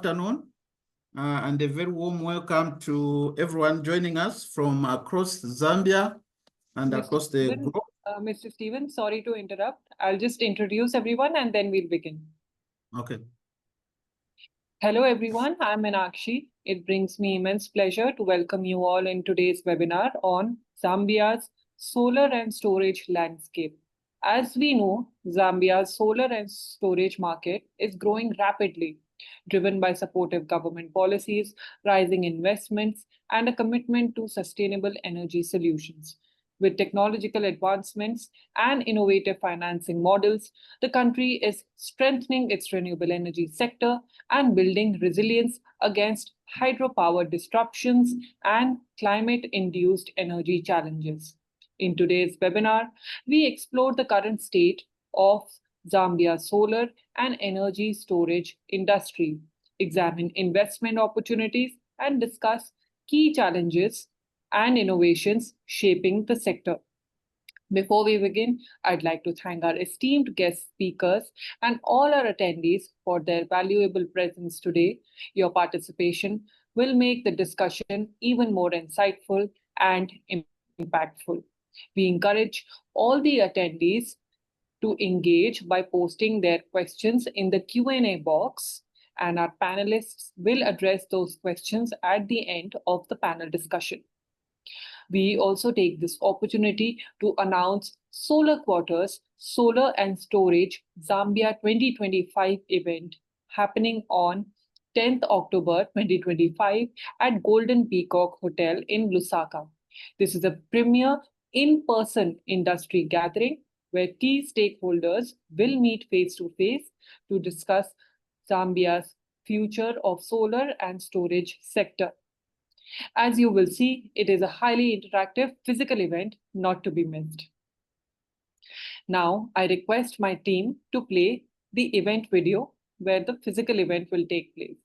afternoon, and a very warm welcome to everyone joining us from across Zambia and across the globe. Mr. Stephen, sorry to interrupt. I'll just introduce everyone and then we'll begin. Okay. Hello, everyone. I'm Meenakshi. It brings me immense pleasure to welcome you all in today's webinar on Zambia's solar and storage landscape. As we know, Zambia's solar and storage market is growing rapidly, driven by supportive government policies, rising investments, and a commitment to sustainable energy solutions. With technological advancements and innovative financing models, the country is strengthening its renewable energy sector and building resilience against hydropower disruptions and climate-induced energy challenges. In today's webinar, we explore the current state of Zambia's solar and energy storage industry, examine investment opportunities, and discuss key challenges and innovations shaping the sector. Before we begin, I'd like to thank our esteemed guest speakers and all our attendees for their valuable presence today. Your participation will make the discussion even more insightful and impactful. We encourage all the attendees to engage by posting their questions in the Q&A box, and our panelists will address those questions at the end of the panel discussion. We also take this opportunity to announce Solar Quarters Solar and Storage Zambia 2025 event happening on 10th October 2025 at Golden Peacock Hotel in Lusaka. This is a premier in-person industry gathering where key stakeholders will meet face-to-face to discuss Zambia's future of solar and storage sector. As you will see, it is a highly interactive physical event not to be missed. Now, I request my team to play the event video where the physical event will take place.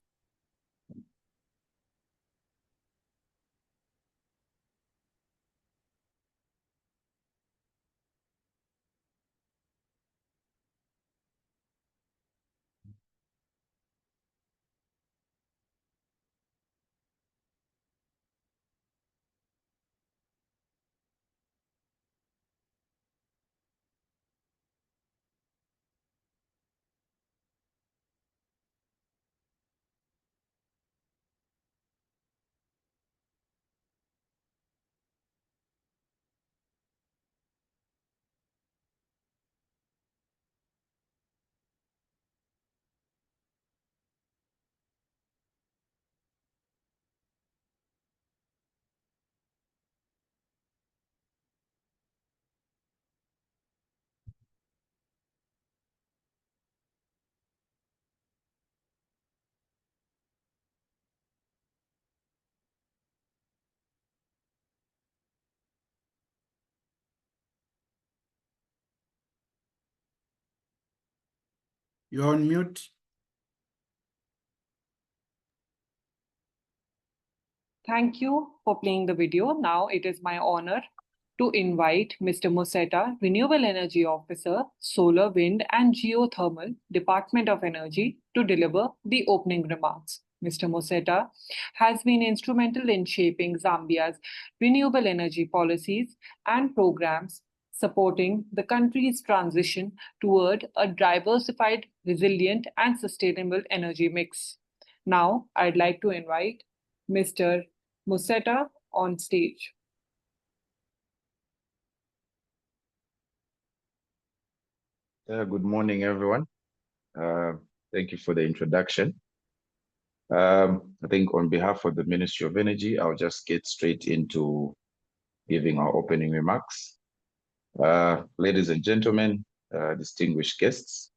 You're on mute. Thank you for playing the video. Now it is my honor to invite Mr. Musetta, Renewable Energy Officer, Solar, Wind and Geothermal, Department of Energy, to deliver the opening remarks. Mr. Musetta has been instrumental in shaping Zambia's renewable energy policies and programs, supporting the country's transition toward a diversified, resilient, and sustainable energy mix. Now, I'd like to invite Mr. Musetta on stage. Good morning, everyone. Thank you for the introduction. I think on behalf of the Ministry of Energy, I'll just get straight into giving our opening remarks. Ladies and gentlemen, distinguished guests,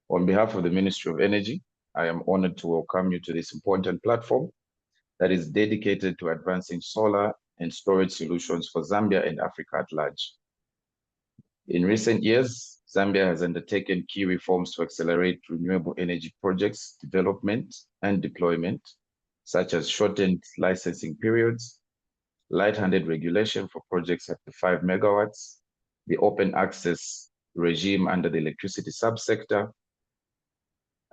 on behalf of the Ministry of Energy, I am honored to welcome you to this important platform that is dedicated to advancing solar and storage solutions for Zambia and Africa at large. In recent years, Zambia has undertaken key reforms to accelerate renewable energy projects development and deployment, such as shortened licensing periods, light-handed regulation for projects up to 5 megawatts, the open access regime under the electricity subsector,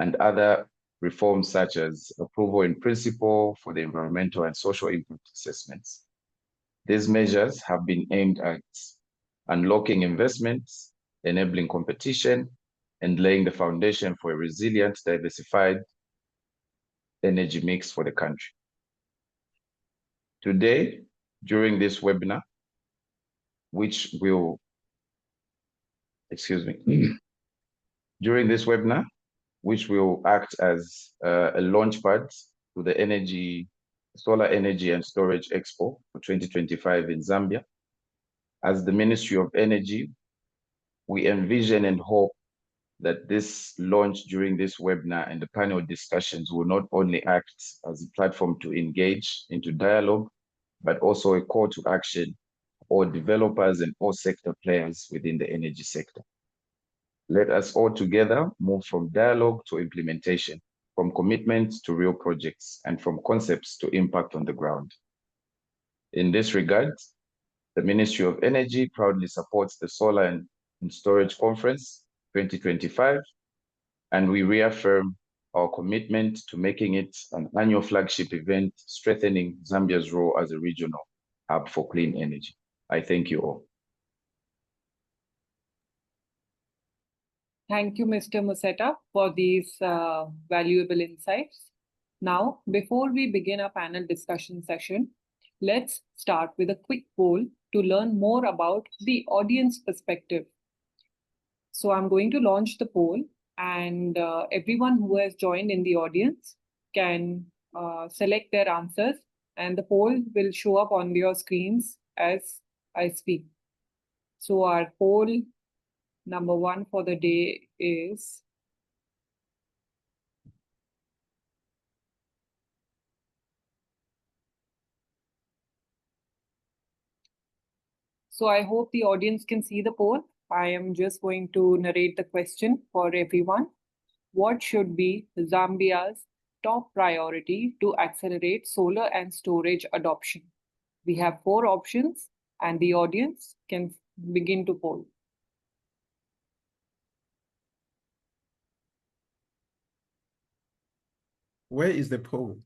and other reforms such as approval in principle for the environmental and social impact assessments. These measures have been aimed at unlocking investments, enabling competition, and laying the foundation for a resilient, diversified energy mix for the country. Today, during this webinar, which will, during this webinar, which will act as a launchpad to the Solar Energy and Storage Expo for 2025 in Zambia. As the Ministry of Energy, we envision and hope that this launch during this webinar and the panel discussions will not only act as a platform to engage into dialogue, but also a call to action for developers and all sector players within the energy sector. Let us all together move from dialogue to implementation, from commitments to real projects, and from concepts to impact on the ground. In this regard, the Ministry of Energy proudly supports the Solar and Storage Conference 2025, and we reaffirm our commitment to making it an annual flagship event, strengthening Zambia's role as a regional hub for clean energy. I thank you all. Thank you, Mr. Musetta, for these valuable insights. Now, before we begin our panel discussion session, let's start with a quick poll to learn more about the audience perspective. So I'm going to launch the poll, and everyone who has joined in the audience can select their answers, and the poll will show up on your screens as I speak. So our poll number 1 for the day is so I hope the audience can see the poll. I am just going to narrate the question for everyone. What should be Zambia's top priority to accelerate solar and storage adoption? We have 4 options, and the audience can begin to poll. Where is the poll?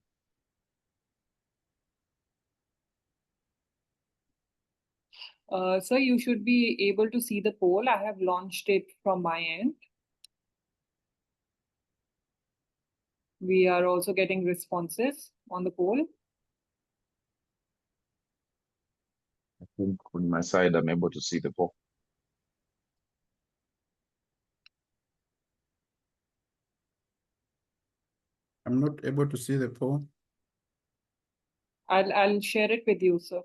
So you should be able to see the poll. I have launched it from my end. We are also getting responses on the poll. I think on my side, I'm able to see the poll. I'm not able to see the poll. I'll share it with you, sir.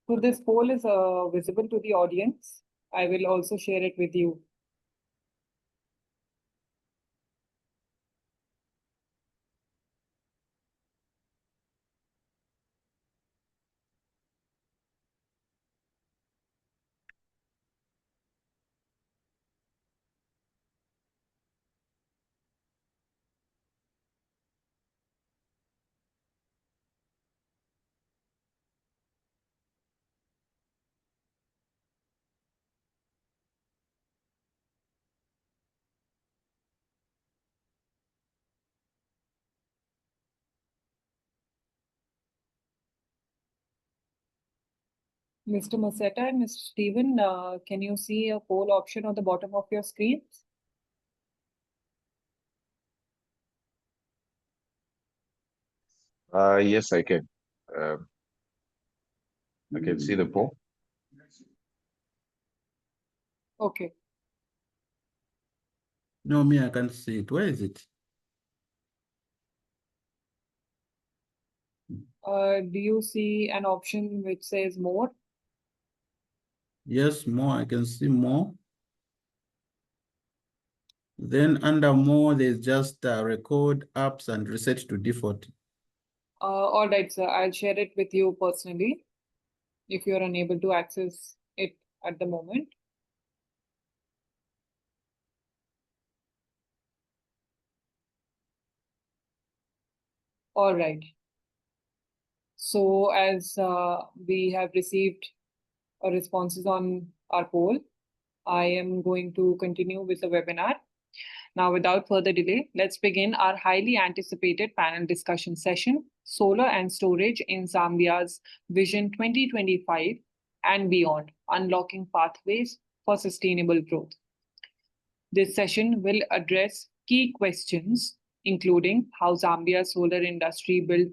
So this poll is visible to the audience. I will also share it with you. Mr. Musetta and Mr. Stephen, can you see a poll option on the bottom of your screens? Yes, I can. I can see the poll. Okay. No, me, I can't see it. Where is it? Do you see an option which says more? Yes, more. I can see more. Then under more, there's just record apps and reset to default. All right, sir. I'll share it with you personally if you're unable to access it at the moment. All right. So as we have received responses on our poll, I am going to continue with the webinar. Now, without further delay, let's begin our highly anticipated panel discussion session, Solar and Storage in Zambia's Vision 2025 and Beyond, Unlocking Pathways for Sustainable Growth. This session will address key questions, including how Zambia's solar industry built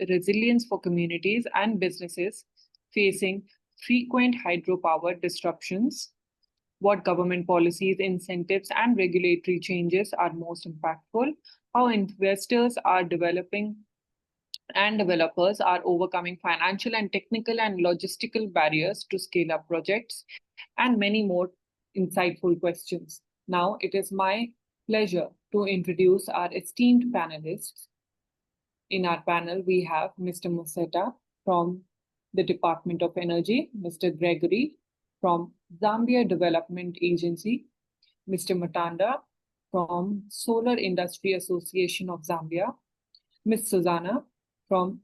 resilience for communities and businesses facing frequent hydropower disruptions, what government policies, incentives, and regulatory changes are most impactful, how investors are developing and developers are overcoming financial and technical and logistical barriers to scale up projects, and many more insightful questions. Now, it is my pleasure to introduce our esteemed panelists. In our panel, we have Mr. Museta from the Department of Energy, Mr. Gregory from Zambia Development Agency, Mr. Matanda from Solar Industry Association of Zambia, Ms. Susanna from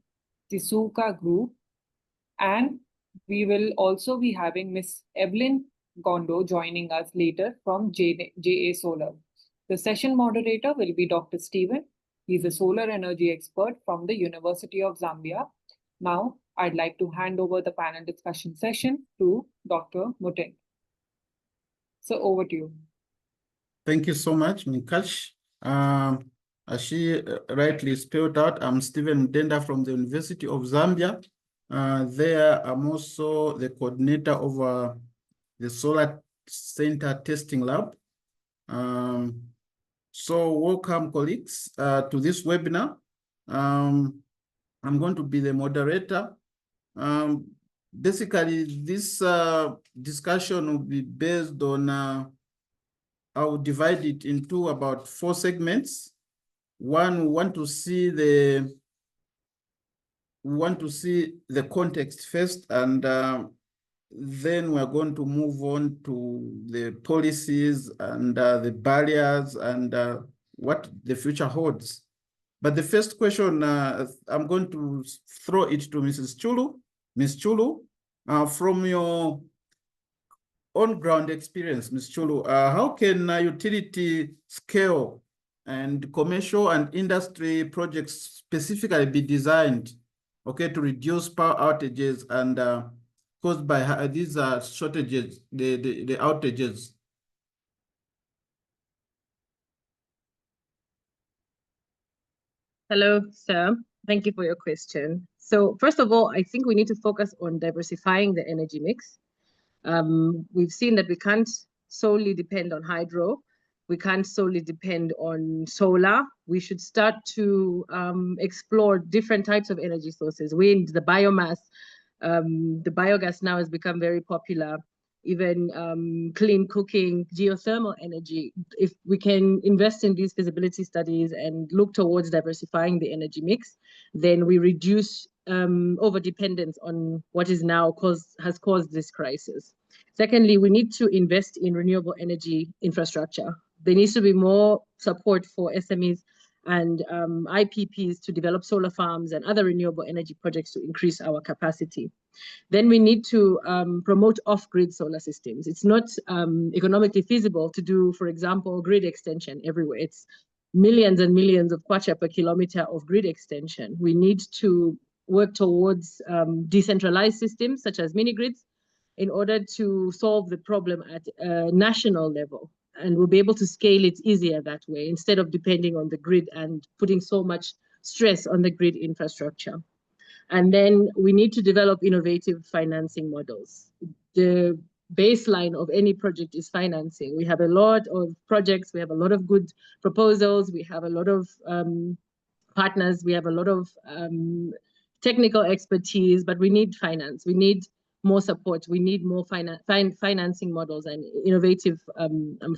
Tisuka Group, and we will also be having Ms. Evelyn Gondo joining us later from JA Solar. The session moderator will be Dr. Stephen. He's a solar energy expert from the University of Zambia. Now, I'd like to hand over the panel discussion session to Dr. Mutin. So over to you. Thank you so much, Mikash. As she rightly spelled out, I'm Stephen Mdenda from the University of Zambia. There, I'm also the coordinator of the Solar Center Testing Lab. So welcome, colleagues, to this webinar. I'm going to be the moderator. Basically, this discussion will be based on, I will divide it into about 4 segments. One, we want to see the context first, and then we're going to move on to the policies and the barriers and what the future holds. But the first question, I'm going to throw it to Mrs. Chulu. Ms. Chulu, from your on-ground experience, Ms. Chulu, how can utility scale and commercial and industry projects specifically be designed, okay, to reduce power outages and caused by these shortages, the outages? Hello, sir. Thank you for your question. So first of all, I think we need to focus on diversifying the energy mix. We've seen that we can't solely depend on hydro. We can't solely depend on solar. We should start to explore different types of energy sources. Wind, the biomass, the biogas now has become very popular. Even clean cooking, geothermal energy. If we can invest in these feasibility studies and look towards diversifying the energy mix, then we reduce over-dependence on what is now has caused this crisis. Secondly, we need to invest in renewable energy infrastructure. There needs to be more support for SMEs and IPPs to develop solar farms and other renewable energy projects to increase our capacity. Then we need to promote off-grid solar systems. It's not economically feasible to do, for example, grid extension everywhere. It's millions and millions of kwacha per kilometer of grid extension. We need to work towards decentralized systems such as mini-grids in order to solve the problem at a national level. And we'll be able to scale it easier that way instead of depending on the grid and putting so much stress on the grid infrastructure. And then we need to develop innovative financing models. The baseline of any project is financing. We have a lot of projects, we have a lot of good proposals, we have a lot of partners, we have a lot of technical expertise, but we need finance. We need more support. We need more financing models and innovative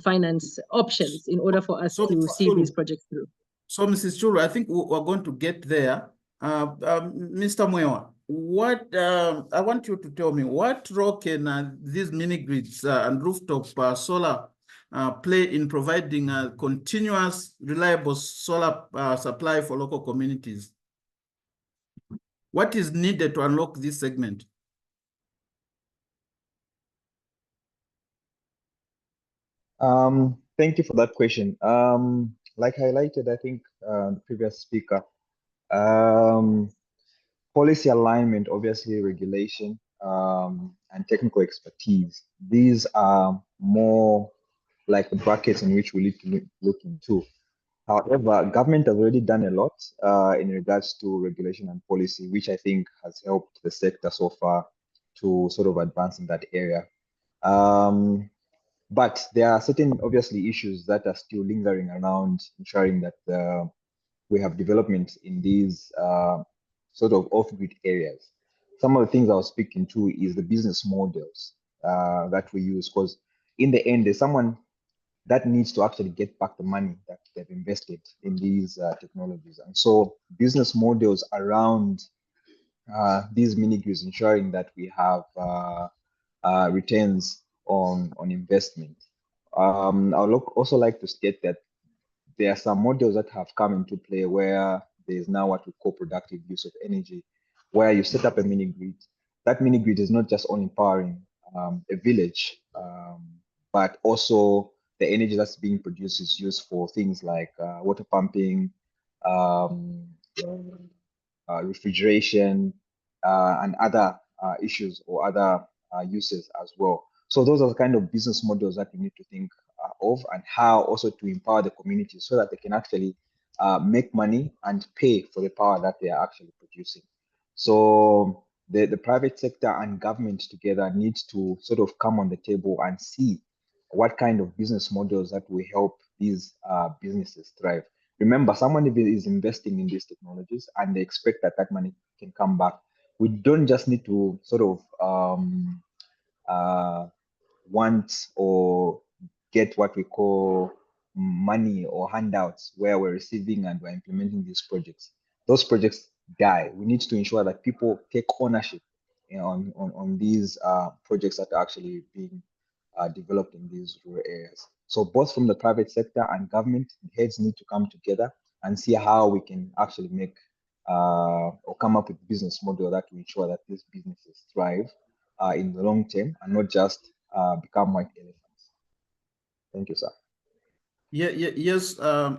finance options in order for us to see these projects through. So, Mrs. Chulu, I think we're going to get there. Mr. Mwewa, what I want you to tell me, what role can these mini grids and rooftop solar play in providing continuous, reliable solar supply for local communities? What is needed to unlock this segment? Thank you for that question. Like highlighted, I think the previous speaker, policy alignment, obviously regulation, and technical expertise. These are more like the brackets in which we need to look into. However, government has already done a lot in regards to regulation and policy, which I think has helped the sector so far to sort of advance in that area. But there are certain, obviously, issues that are still lingering around ensuring that we have development in these sort of off-grid areas. Some of the things I was speaking to is the business models that we use, because in the end, there's someone that needs to actually get back the money that they've invested in these technologies. And so business models around these mini grids, ensuring that we have returns on investment. I would also like to state that there are some models that have come into play where there is now what we call productive use of energy, where you set up a mini grid. That mini grid is not just only empowering a village, but also the energy that's being produced is used for things like water pumping, um, refrigeration, and other issues or other uses as well. So those are the kind of business models that we need to think of, and how also to empower the community so that they can actually make money and pay for the power that they are actually producing. So the private sector and government together needs to sort of come on the table and see what kind of business models that will help these businesses thrive. Remember, someone is investing in these technologies and they expect that that money can come back. We don't just need to sort of want or get what we call money or handouts where we're receiving and we're implementing these projects. Those projects die. We need to ensure that people take ownership, you know, on these projects that are actually being developed in these rural areas. So both from the private sector and government, heads need to come together and see how we can actually make or come up with business model that will ensure that these businesses thrive in the long term and not just become white elephants. Thank you, sir. Yes,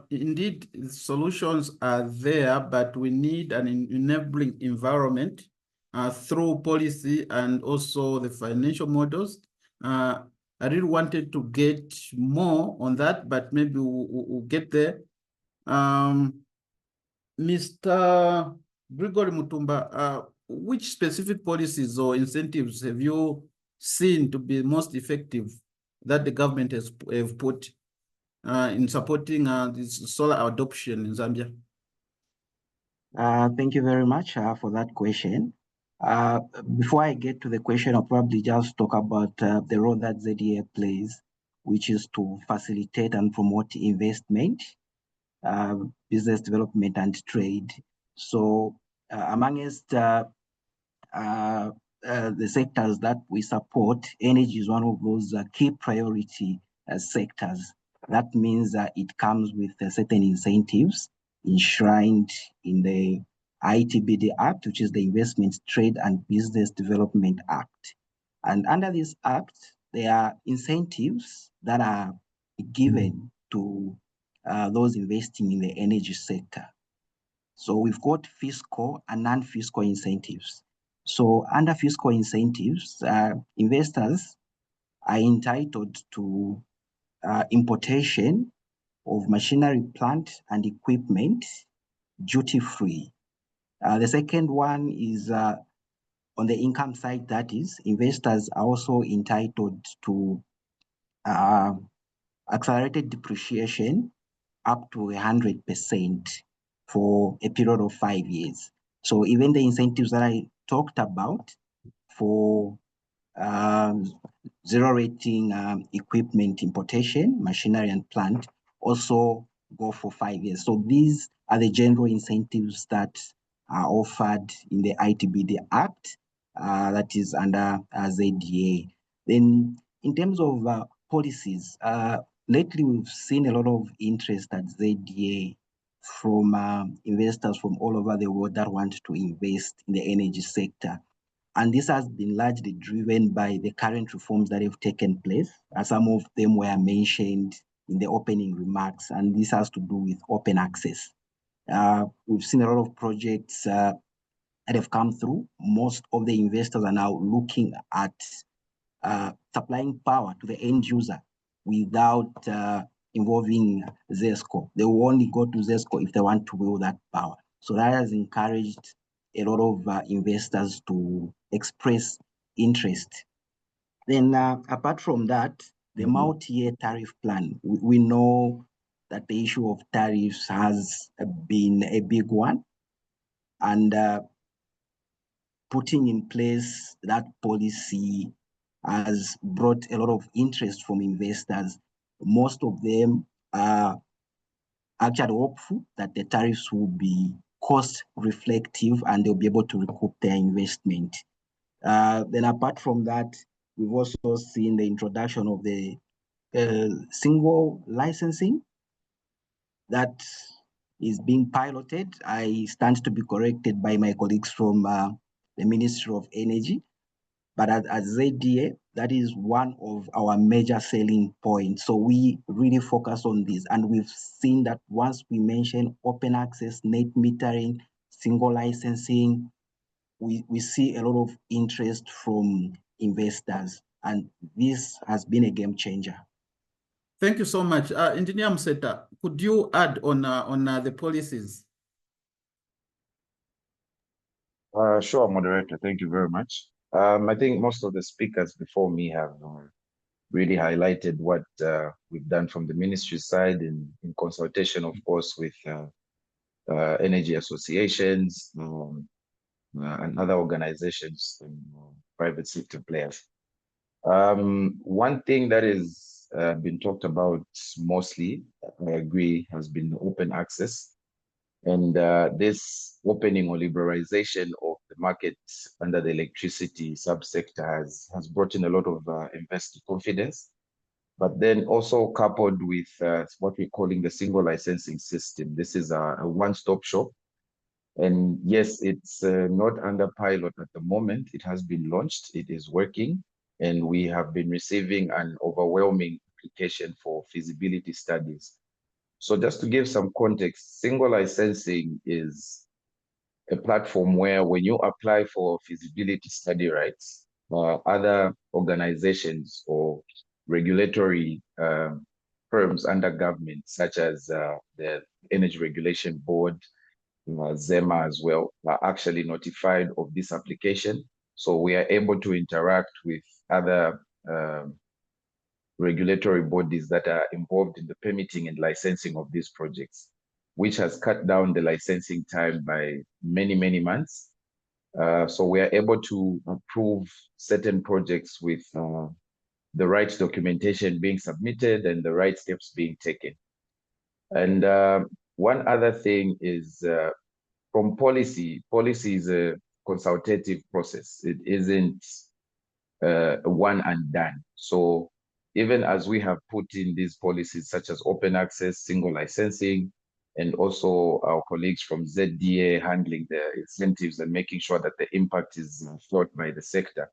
indeed, solutions are there, but we need an enabling environment through policy and also the financial models. I really wanted to get more on that, but maybe we'll get there. Mr. Gregory Mutumba, which specific policies or incentives have you seen to be most effective that the government has put in supporting this solar adoption in Zambia? Thank you very much for that question. Before I get to the question, I'll probably just talk about the role that ZDA plays, which is to facilitate and promote investment, business development, and trade. So amongst the sectors that we support, energy is one of those key priority sectors. That means that it comes with certain incentives enshrined in the ITBD Act, which is the Investment, Trade and Business Development Act. And under this act, there are incentives that are given to those investing in the energy sector. So we've got fiscal and non-fiscal incentives. So under fiscal incentives, investors are entitled to importation of machinery, plant, and equipment duty-free. The second one is on the income side, that is, investors are also entitled to accelerated depreciation up to 100% for a period of 5 years. So even the incentives that I talked about for zero rating equipment importation, machinery and plant also go for 5 years. So these are the general incentives that are offered in the ITBD Act that is under ZDA. Then in terms of policies, lately we've seen a lot of interest at ZDA from investors from all over the world that want to invest in the energy sector. And this has been largely driven by the current reforms that have taken place. Some of them were mentioned in the opening remarks, and this has to do with open access. We've seen a lot of projects that have come through. Most of the investors are now looking at supplying power to the end user without involving ZESCO. They will only go to ZESCO if they want to wield that power. So that has encouraged a lot of investors to express interest. Then apart from that, the multi-year tariff plan, we know that the issue of tariffs has been a big one, and putting in place that policy has brought a lot of interest from investors. Most of them are actually hopeful that the tariffs will be cost reflective and they'll be able to recoup their investment. Then apart from that, we've also seen the introduction of the single licensing that is being piloted. I stand to be corrected by my colleagues from the Ministry of Energy. But at ZDA, that is one of our major selling points. So we really focus on this. And we've seen that once we mention open access, net metering, single licensing, we see a lot of interest from investors. And this has been a game changer. Thank you so much. Engineer Mseta, could you add on the policies? Sure, moderator. Thank you very much. I think most of the speakers before me have really highlighted what we've done from the ministry side in consultation, of course, with energy associations and other organizations and private sector players. One thing that is been talked about mostly, I agree, has been open access. And this opening or liberalization of the market under the electricity subsector has brought in a lot of investor confidence, but then also coupled with what we're calling the single licensing system. This is a one-stop shop. And yes, it's not under pilot at the moment. It has been launched. It is working. And we have been receiving an overwhelming application for feasibility studies. So just to give some context, single licensing is a platform where when you apply for feasibility study rights, other organizations or regulatory firms under government, such as the Energy Regulation Board, ZEMA as well, are actually notified of this application. So we are able to interact with other regulatory bodies that are involved in the permitting and licensing of these projects, which has cut down the licensing time by many, many months. So we are able to approve certain projects with the right documentation being submitted and the right steps being taken. And one other thing is from policy is a consultative process. It isn't one and done. So even as we have put in these policies such as open access, single licensing, and also our colleagues from ZDA handling the incentives and making sure that the impact is felt by the sector,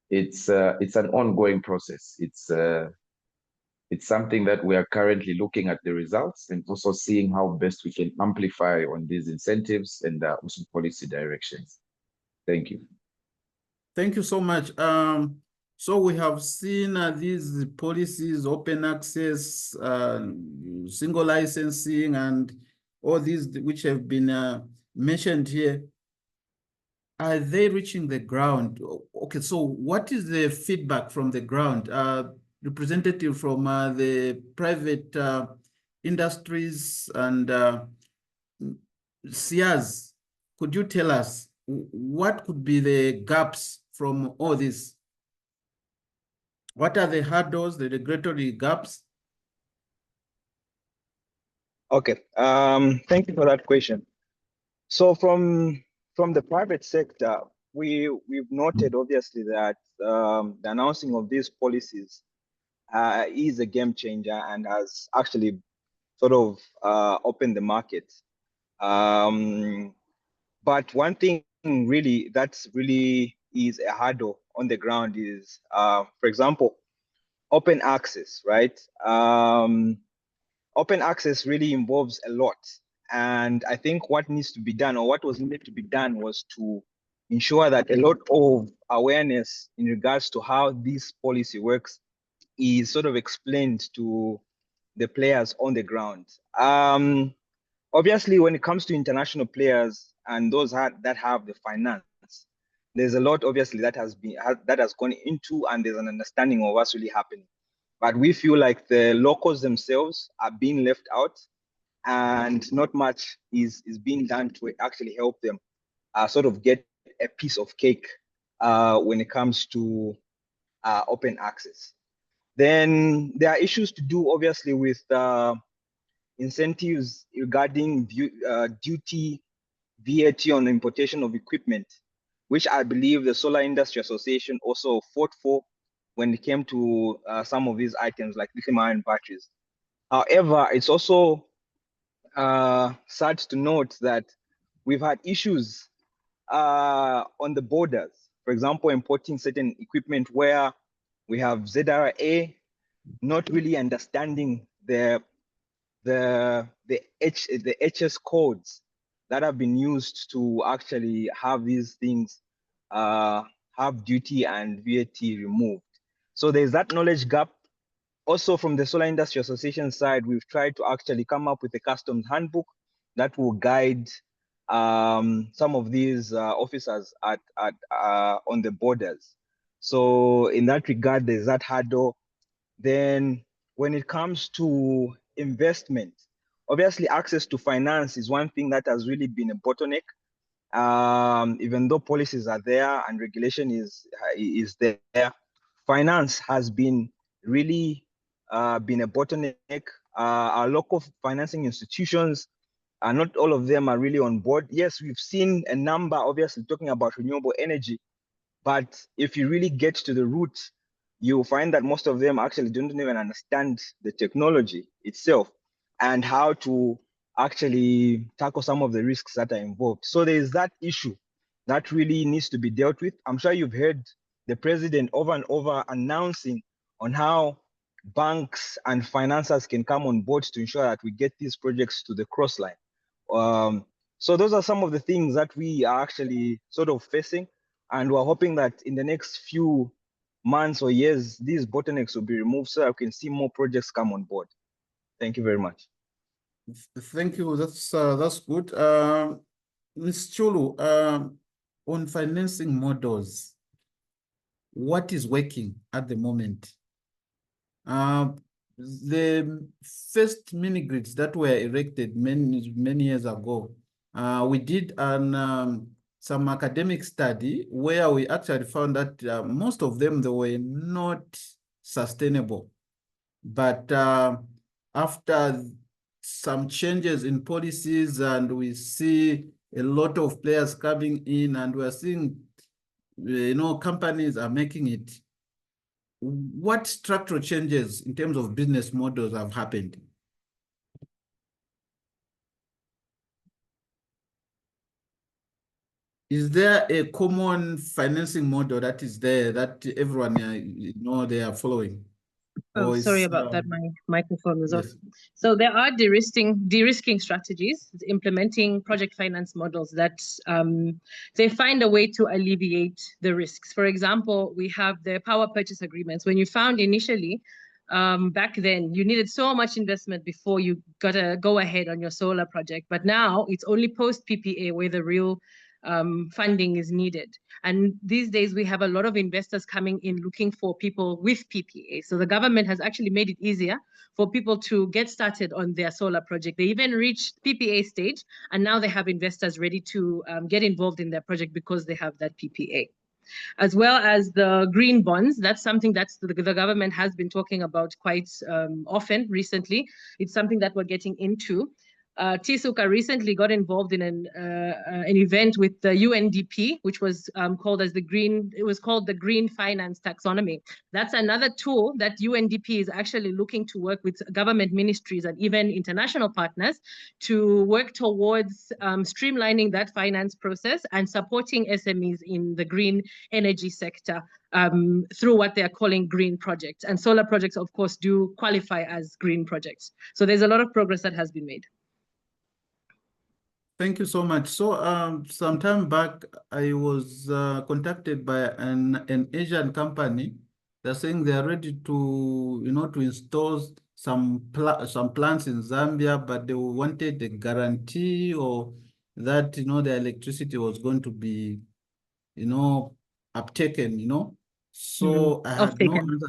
it's an ongoing process. It's something that we are currently looking at the results and also seeing how best we can amplify on these incentives and also policy directions. Thank you. Thank you so much. So we have seen these policies, open access, single licensing, and all these which have been mentioned here. Are they reaching the ground? Okay, so what is the feedback from the ground? Representative from the private industries and SIAs, could you tell us what could be the gaps from all this? What are the hurdles, the regulatory gaps? Okay, thank you for that question. So from the private sector, we've noted obviously that the announcing of these policies is a game changer and has actually sort of open the market. But one thing really that's really is a hurdle on the ground is, for example, open access, right? Open access really involves a lot. And I think what needs to be done, or what was needed to be done, was to ensure that a lot of awareness in regards to how this policy works is sort of explained to the players on the ground. Obviously, when it comes to international players and those that have the finance, there's a lot obviously that has gone into, and there's an understanding of what's really happening. But we feel like the locals themselves are being left out, and not much is being done to actually help them sort of get a piece of cake when it comes to open access. Then there are issues to do obviously with incentives regarding duty, VAT on importation of equipment, which I believe the Solar Industry Association also fought for when it came to some of these items like lithium-ion batteries. However, it's also sad to note that we've had issues on the borders. For example, importing certain equipment where we have ZRA not really understanding the HS codes that have been used to actually have these things have duty and VAT removed. So there's that knowledge gap. Also from the Solar Industry Association side, we've tried to actually come up with a customs handbook that will guide some of these officers on the borders. So in that regard, there's that hurdle. Then when it comes to investment, obviously access to finance is one thing that has really been a bottleneck. Even though policies are there and regulation is there, finance has been really been a bottleneck. Our local financing institutions, not all of them are really on board. Yes, we've seen a number, obviously, talking about renewable energy, but if you really get to the root, you'll find that most of them actually don't even understand the technology itself and how to actually tackle some of the risks that are involved. So there's that issue that really needs to be dealt with. I'm sure you've heard the president over and over announcing on how banks and financiers can come on board to ensure that we get these projects to the cross line. So those are some of the things that we are actually sort of facing, and we're hoping that in the next few months or years, these bottlenecks will be removed so that we can see more projects come on board. Thank you very much. Thank you. That's good. Ms. Chulu, on financing models, what is working at the moment? The first mini grids that were erected many years ago, we did some academic study where we actually found that most of them, they were not sustainable. But after some changes in policies, and we see a lot of players coming in, and we're seeing, companies are making it. What structural changes in terms of business models have happened? Is there a common financing model that is there that everyone they are following? Oh, sorry about that. My microphone was off. Yes. So there are de-risking strategies, implementing project finance models that they find a way to alleviate the risks. For example, we have the power purchase agreements. When you found initially, back then, you needed so much investment before you got a go ahead on your solar project. But now it's only post PPA where the real funding is needed. And these days we have a lot of investors coming in looking for people with PPA. So the government has actually made it easier for people to get started on their solar project. They even reached PPA stage, and now they have investors ready to get involved in their project because they have that PPA. As well as the green bonds, that's something that the government has been talking about quite often recently. It's something that we're getting into. TSUCA recently got involved in an event with the UNDP, which was called as the Green Finance Taxonomy. That's another tool that UNDP is actually looking to work with government ministries and even international partners to work towards streamlining that finance process and supporting SMEs in the green energy sector through what they are calling green projects. And solar projects, of course, do qualify as green projects. So there's a lot of progress that has been made. Thank you so much. So some time back, I was contacted by an Asian company. They're saying they are ready to, to install some plants in Zambia, but they wanted a guarantee or that, the electricity was going to be, uptaken. So I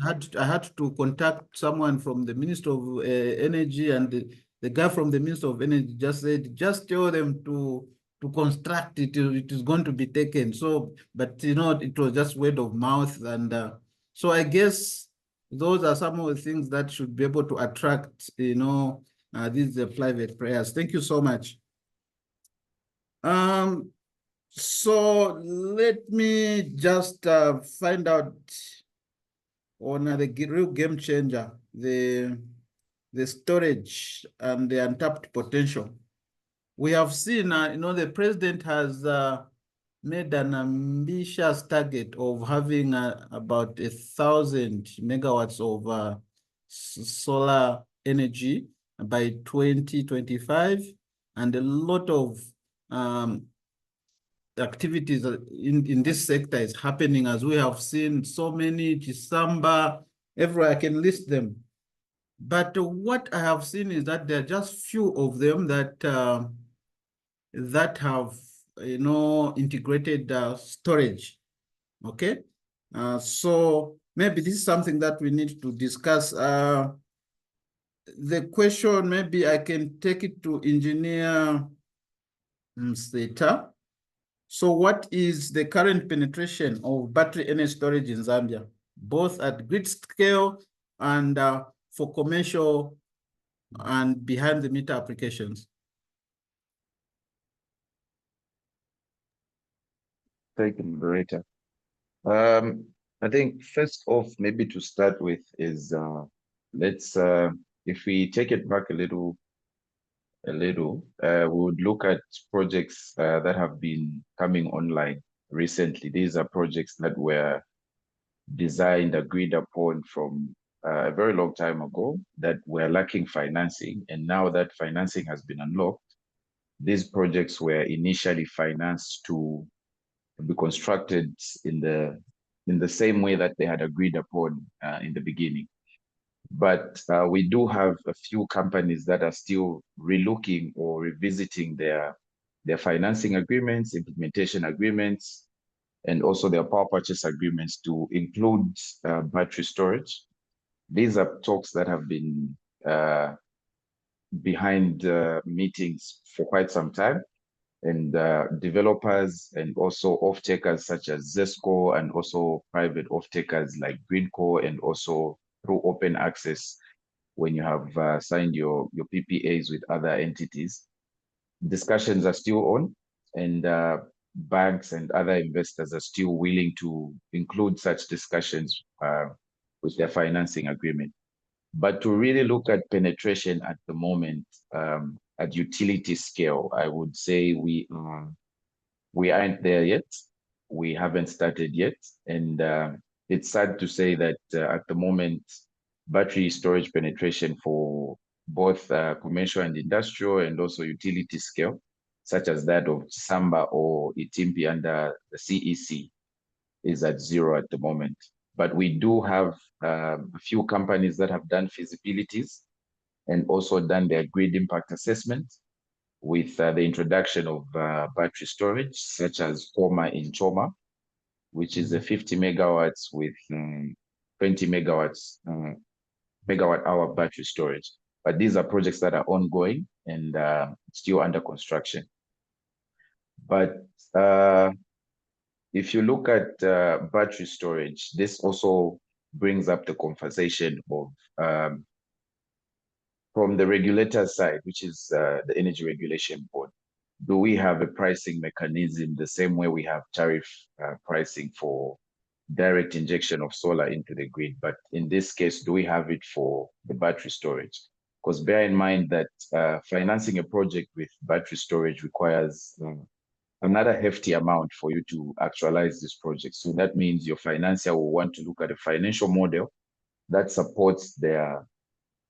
had I had to contact someone from the Minister of Energy, and the guy from the Minister of Energy just said, just tell them to construct it. It is going to be taken. So, but it was just word of mouth, and so I guess those are some of the things that should be able to attract, these private players. Thank you so much. So let me just find out on the real game changer, the storage and the untapped potential. We have seen, the president has made an ambitious target of having about 1,000 megawatts of solar energy by 2025, and a lot of activities in this sector is happening, as we have seen so many, December, everywhere. I can list them. But what I have seen is that there are just few of them that that have, integrated storage. Okay. So maybe this is something that we need to discuss. The question, maybe I can take it to Engineer Mseta. So what is the current penetration of battery energy storage in Zambia, both at grid scale and for commercial and behind the meter applications? Thank you, moderator. I think first off, maybe to start with is let's if we take it back a little, we would look at projects that have been coming online recently. These are projects that were designed, agreed upon from a very long time ago, that were lacking financing, and now that financing has been unlocked, these projects were initially financed to be constructed in the same way that they had agreed upon in the beginning. But we do have a few companies that are still relooking or revisiting their financing agreements, implementation agreements, and also their power purchase agreements to include battery storage. These are talks that have been behind meetings for quite some time, and developers and also off-takers such as ZESCO, and also private off-takers like Greenco, and also through open access when you have signed your PPAs with other entities. Discussions are still on, and banks and other investors are still willing to include such discussions with their financing agreement. But to really look at penetration at the moment, at utility scale, I would say we aren't there yet. We haven't started yet. And it's sad to say that at the moment, battery storage penetration for both commercial and industrial, and also utility scale, such as that of Samba or Itimpi under the CEC, is at 0 at the moment. But we do have a few companies that have done feasibilities and also done their grid impact assessment with the introduction of battery storage, such as Koma in Choma, which is a 50 megawatts with 20 megawatts megawatt hour battery storage. But these are projects that are ongoing and still under construction. But if you look at battery storage, this also brings up the conversation of from the regulator side, which is the Energy Regulation Board, do we have a pricing mechanism the same way we have tariff pricing for direct injection of solar into the grid? But in this case, do we have it for the battery storage? Because bear in mind that financing a project with battery storage requires another hefty amount for you to actualize this project. So that means your financier will want to look at a financial model that supports their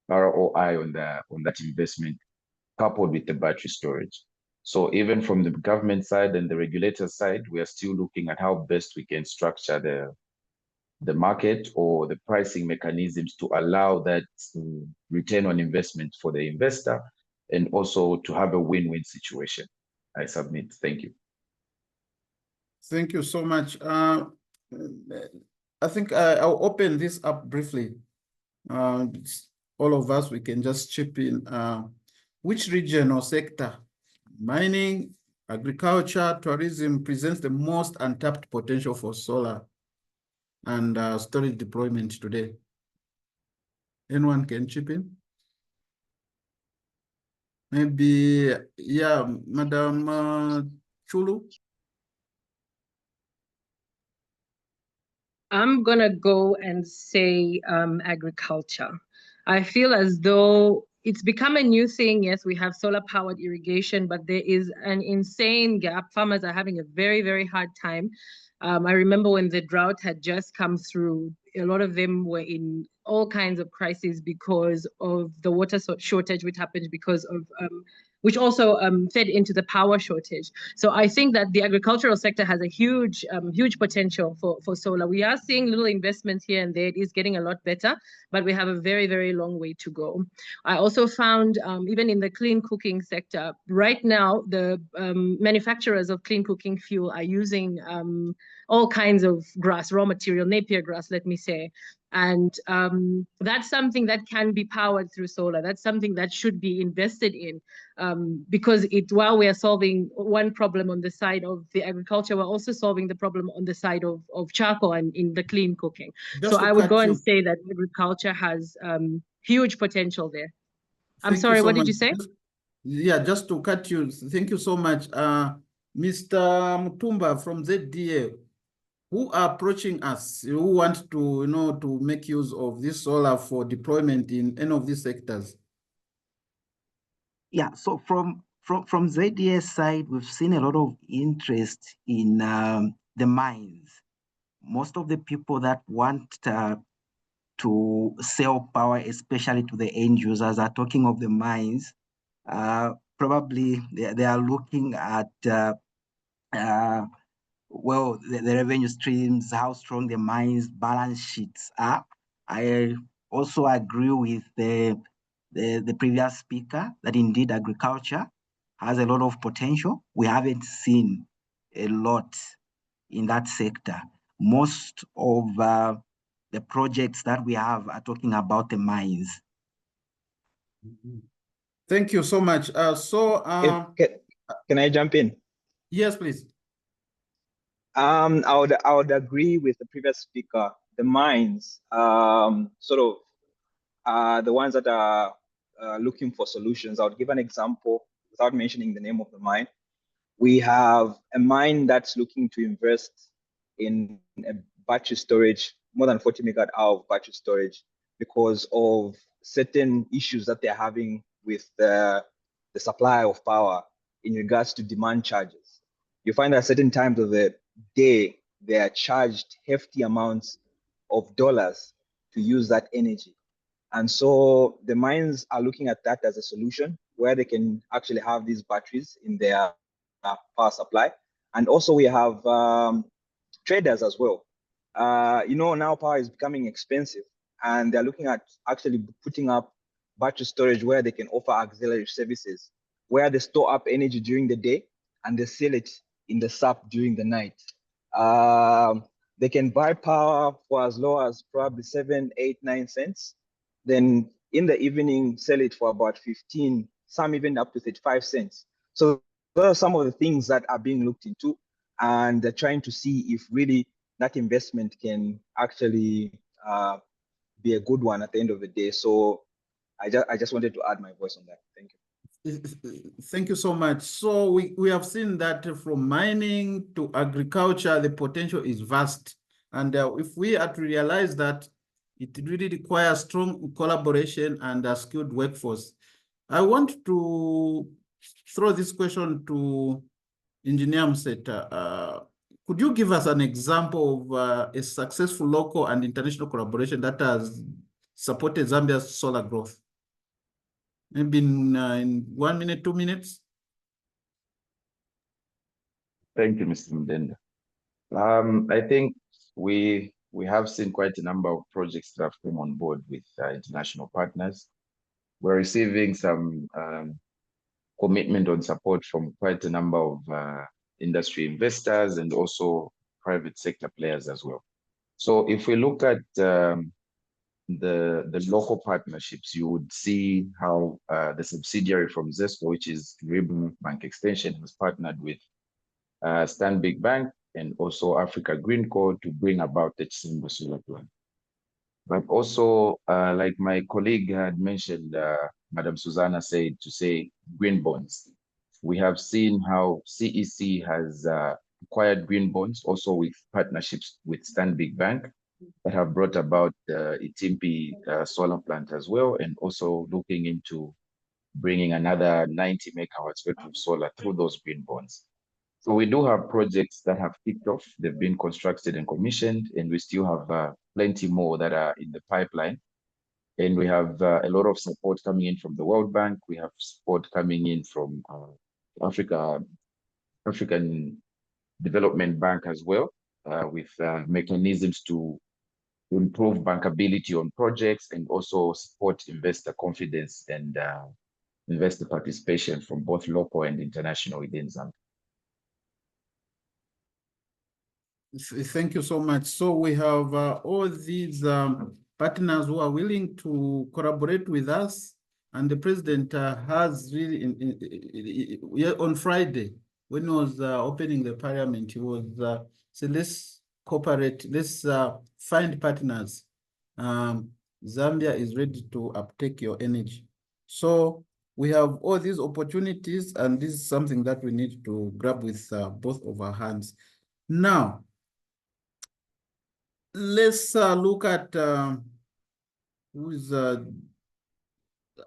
ROI on that investment, coupled with the battery storage. So even from the government side and the regulator side, we are still looking at how best we can structure the market or the pricing mechanisms to allow that return on investment for the investor, and also to have a win-win situation. I submit. Thank you. Thank you so much. I think I'll open this up briefly. All of us, we can just chip in. Which region or sector, mining, agriculture, tourism, presents the most untapped potential for solar and storage deployment today? Anyone can chip in? Maybe, yeah, Madam Chulu? I'm gonna go and say agriculture. I feel as though it's become a new thing. Yes, we have solar powered irrigation, but there is an insane gap. Farmers are having a very, very hard time. I remember when the drought had just come through, a lot of them were in all kinds of crises because of the water shortage, which happened because of which also fed into the power shortage. So I think that the agricultural sector has a huge, huge potential for solar. We are seeing little investments here and there. It is getting a lot better, but we have a very, very long way to go. I also found even in the clean cooking sector, right now, the manufacturers of clean cooking fuel are using all kinds of grass, raw material, Napier grass, let me say. And that's something that can be powered through solar. That's something that should be invested in because while we are solving one problem on the side of the agriculture, we're also solving the problem on the side of charcoal and in the clean cooking. So I would go and say that agriculture has huge potential there. I'm sorry, what did you say? Yeah, just to cut you, thank you so much. Mr. Mutumba from ZDA, who are approaching us, who want to, to make use of this solar for deployment in any of these sectors? Yeah, so from ZDA side, we've seen a lot of interest in the mines. Most of the people that want to sell power, especially to the end users, are talking of the mines. Probably they are looking at well, the revenue streams, how strong the mines' balance sheets are. I also agree with the previous speaker that indeed agriculture has a lot of potential. We haven't seen a lot in that sector. Most of the projects that we have are talking about the mines. Thank you so much. Can I jump in? Yes, please. I would agree with the previous speaker. The mines, sort of, the ones that are looking for solutions. I would give an example without mentioning the name of the mine. We have a mine that's looking to invest in a battery storage, more than 40 megawatt hour of battery storage, because of certain issues that they're having with the supply of power in regards to demand charges. You find that at certain times of the day, they are charged hefty amounts of dollars to use that energy. And so the mines are looking at that as a solution where they can actually have these batteries in their power supply. And also we have traders as well. Now power is becoming expensive, and they're looking at actually putting up battery storage where they can offer auxiliary services, where they store up energy during the day and they sell it in the SAP during the night. They can buy power for as low as probably 7, 8, 9 cents. Then in the evening, sell it for about 15, some even up to 35 cents. So those are some of the things that are being looked into, and they're trying to see if really that investment can actually be a good one at the end of the day. So I just wanted to add my voice on that. Thank you. Thank you so much. So we have seen that from mining to agriculture, the potential is vast. And if we are to realize that it really requires strong collaboration and a skilled workforce. I want to throw this question to Engineer Mseta. Could you give us an example of a successful local and international collaboration that has supported Zambia's solar growth? Maybe in 1 minute, 2 minutes. Thank you, Mr. Mdenda. I think we have seen quite a number of projects that have come on board with international partners. We're receiving some commitment on support from quite a number of industry investors and also private sector players as well. So if we look at the local partnerships, you would see how the subsidiary from ZESCO, which is Renewable Bank Extension, has partnered with Stanbic Bank and also Africa Green Co to bring about the Chisimbo solar plant. But also, like my colleague had mentioned, Madam Susanna said, to say green bonds. We have seen how CEC has acquired green bonds also with partnerships with Stanbic Bank that have brought about the Itimpi solar plant as well, and also looking into bringing another 90 megawatts worth of solar through those green bonds. So we do have projects that have kicked off, they've been constructed and commissioned, and we still have plenty more that are in the pipeline. And we have a lot of support coming in from the World Bank. We have support coming in from African Development Bank as well, with mechanisms to improve bankability on projects and also support investor confidence and investor participation from both local and international within Zambia. Thank you so much. So we have all these partners who are willing to collaborate with us, and the president has really, on Friday, when he was opening the parliament, he was said, let's cooperate, let's find partners. Zambia is ready to uptake your energy. So we have all these opportunities, and this is something that we need to grab with both of our hands. Now, let's look at who's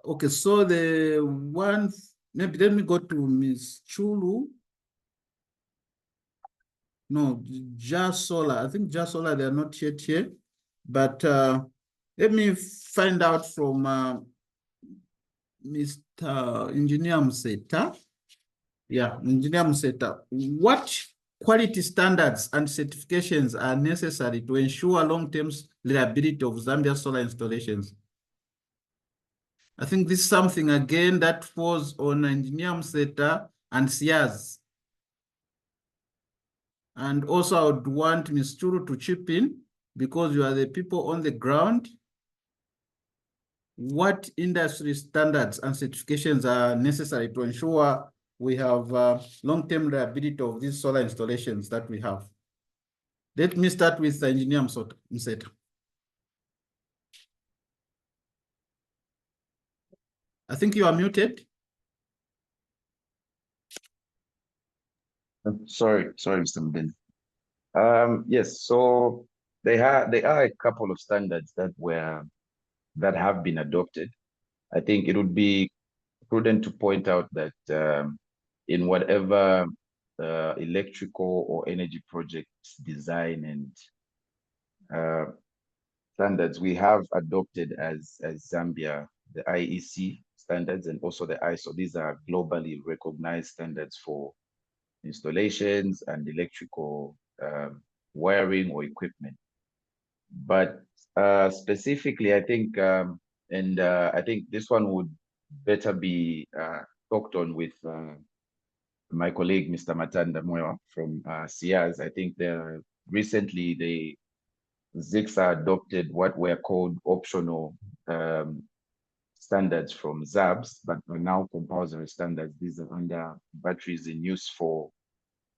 okay. So the one, maybe let me go to Miss Chulu. No, Just Solar. I think Just Solar, they are not yet here, but let me find out from Mr. Engineer Mseta. Yeah, Engineer Mseta, what quality standards and certifications are necessary to ensure long-term reliability of Zambia solar installations? I think this is something, again, that falls on Engineer Mseta and SIAZ. And also, I would want Ms. Churu to chip in, because you are the people on the ground. What industry standards and certifications are necessary to ensure we have long-term reliability of these solar installations that we have? Let me start with Engineer Mseta. I think you are muted. Sorry, Mr. Mdenda. Yes, so there are a couple of standards that have been adopted. I think it would be prudent to point out that in whatever electrical or energy project design and standards we have adopted as Zambia, the IEC standards and also the ISO. These are globally recognized standards for installations and electrical wiring or equipment. But specifically, I think, I think this one would better be talked on with my colleague, Mr. Matanda Moyo from SIAZ. I think recently ZICSA adopted what were called optional standards from ZABS, but are now compulsory standards. These are under batteries in use for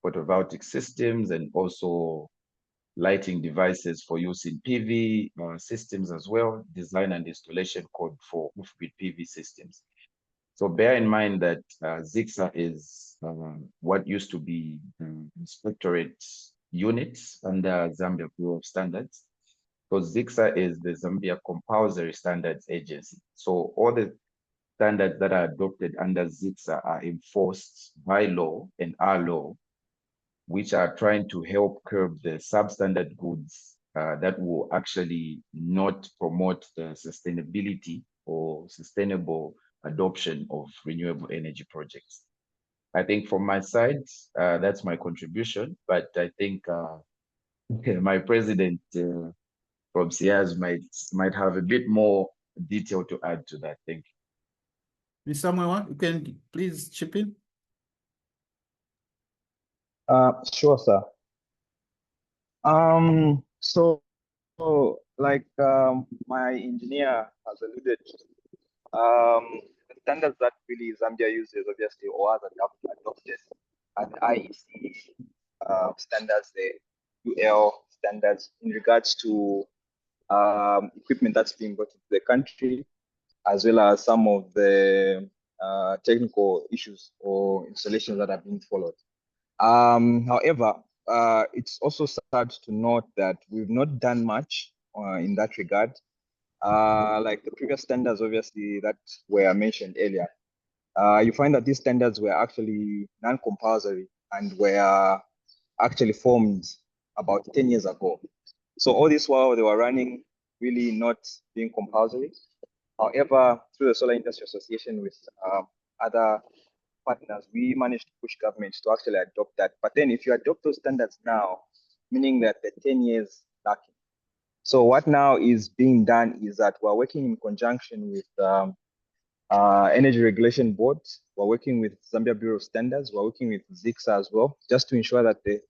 photovoltaic systems and also lighting devices for use in PV systems as well, design and installation code for off-grid PV systems. So bear in mind that ZICSA is what used to be inspectorate units under Zambia Bureau of Standards. So ZICSA is the Zambia Compulsory Standards Agency. So all the standards that are adopted under ZICSA are enforced by law and our law, which are trying to help curb the substandard goods that will actually not promote the sustainability or sustainable adoption of renewable energy projects. I think from my side, that's my contribution, but I think my president from SIAS might have a bit more detail to add to that. Thank you. Mr. Samuel, you can please chip in. Sure, sir. So like my engineer has alluded to, the standards that really Zambia uses, obviously, or has adopted are the IEC standards, the UL standards in regards to equipment that's being brought into the country, as well as some of the technical issues or installations that are being followed. However, it's also sad to note that we've not done much in that regard. Like the previous standards, obviously, that were mentioned earlier, you find that these standards were actually non-compulsory and were actually formed about 10 years ago. So all this while they were running, really not being compulsory. However, through the Solar Industry Association with other partners, we managed to push governments to actually adopt that. But then if you adopt those standards now, meaning that the 10 years lacking. So what now is being done is that we're working in conjunction with Energy Regulation Board, we're working with Zambia Bureau of Standards, we're working with ZICSA as well, just to ensure that the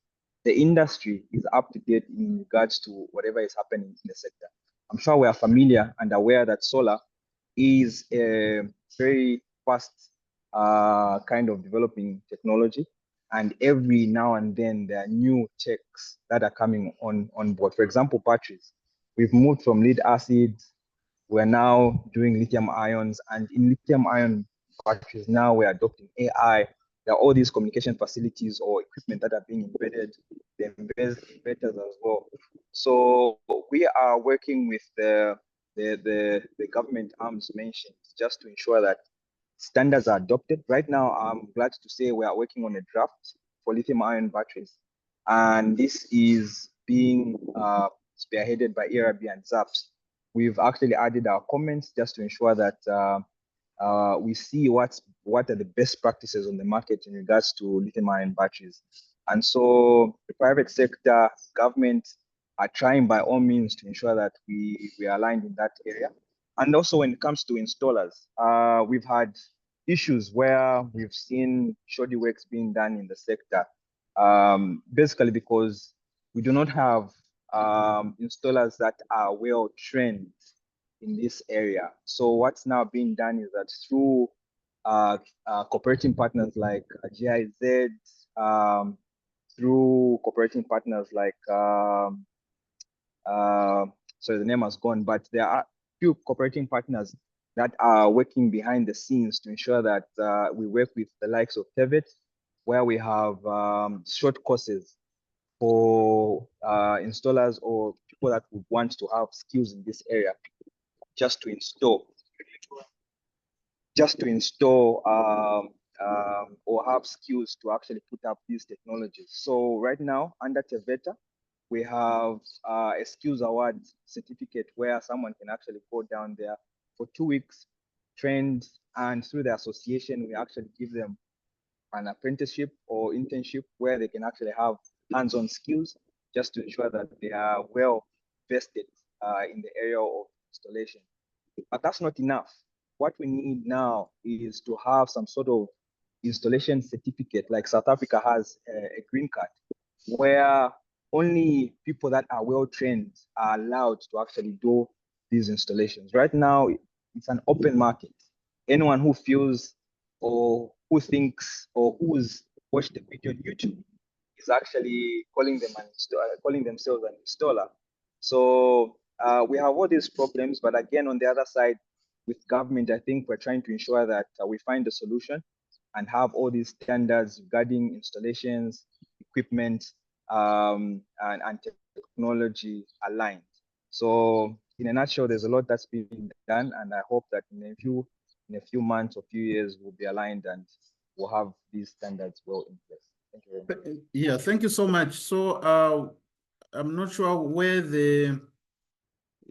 industry is up to date in regards to whatever is happening in the sector. I'm sure we are familiar and aware that solar is a very fast kind of developing technology. And every now and then there are new techs that are coming on board. For example, batteries. We've moved from lead acid. We're now doing lithium ions, and in lithium ion batteries now we're adopting AI. There are all these communication facilities or equipment that are being embedded, the innovators as well. So we are working with the government arms mentioned just to ensure that standards are adopted. Right now, I'm glad to say we are working on a draft for lithium ion batteries, and this is being spearheaded by ERB and ZAPS. We've actually added our comments just to ensure that we see what are the best practices on the market in regards to lithium-ion batteries. And so the private sector, government are trying by all means to ensure that we are aligned in that area. And also when it comes to installers, we've had issues where we've seen shoddy works being done in the sector, basically because we do not have installers that are well trained in this area. So what's now being done is that through cooperating partners like GIZ, through cooperating partners like, sorry, the name has gone, but there are few cooperating partners that are working behind the scenes to ensure that we work with the likes of TEVET, where we have short courses for installers or people that would want to have skills in this area, just to install or have skills to actually put up these technologies. So right now under TEVETA, we have a skills award certificate where someone can actually go down there for 2 weeks, trained, and through the association, we actually give them an apprenticeship or internship where they can actually have hands-on skills just to ensure that they are well vested in the area of installation. But that's not enough. What we need now is to have some sort of installation certificate, like South Africa has a green card, where only people that are well trained are allowed to actually do these installations. Right now, it's an open market. Anyone who feels or who thinks or who's watched the video on YouTube is actually calling themselves an installer. So we have all these problems, but again, on the other side, with government, I think we're trying to ensure that we find a solution and have all these standards regarding installations, equipment, and technology aligned. So in a nutshell, there's a lot that's being done, and I hope that in a few months or few years we'll be aligned and we'll have these standards well in place. Thank you very much. Yeah, thank you so much. So I'm not sure where the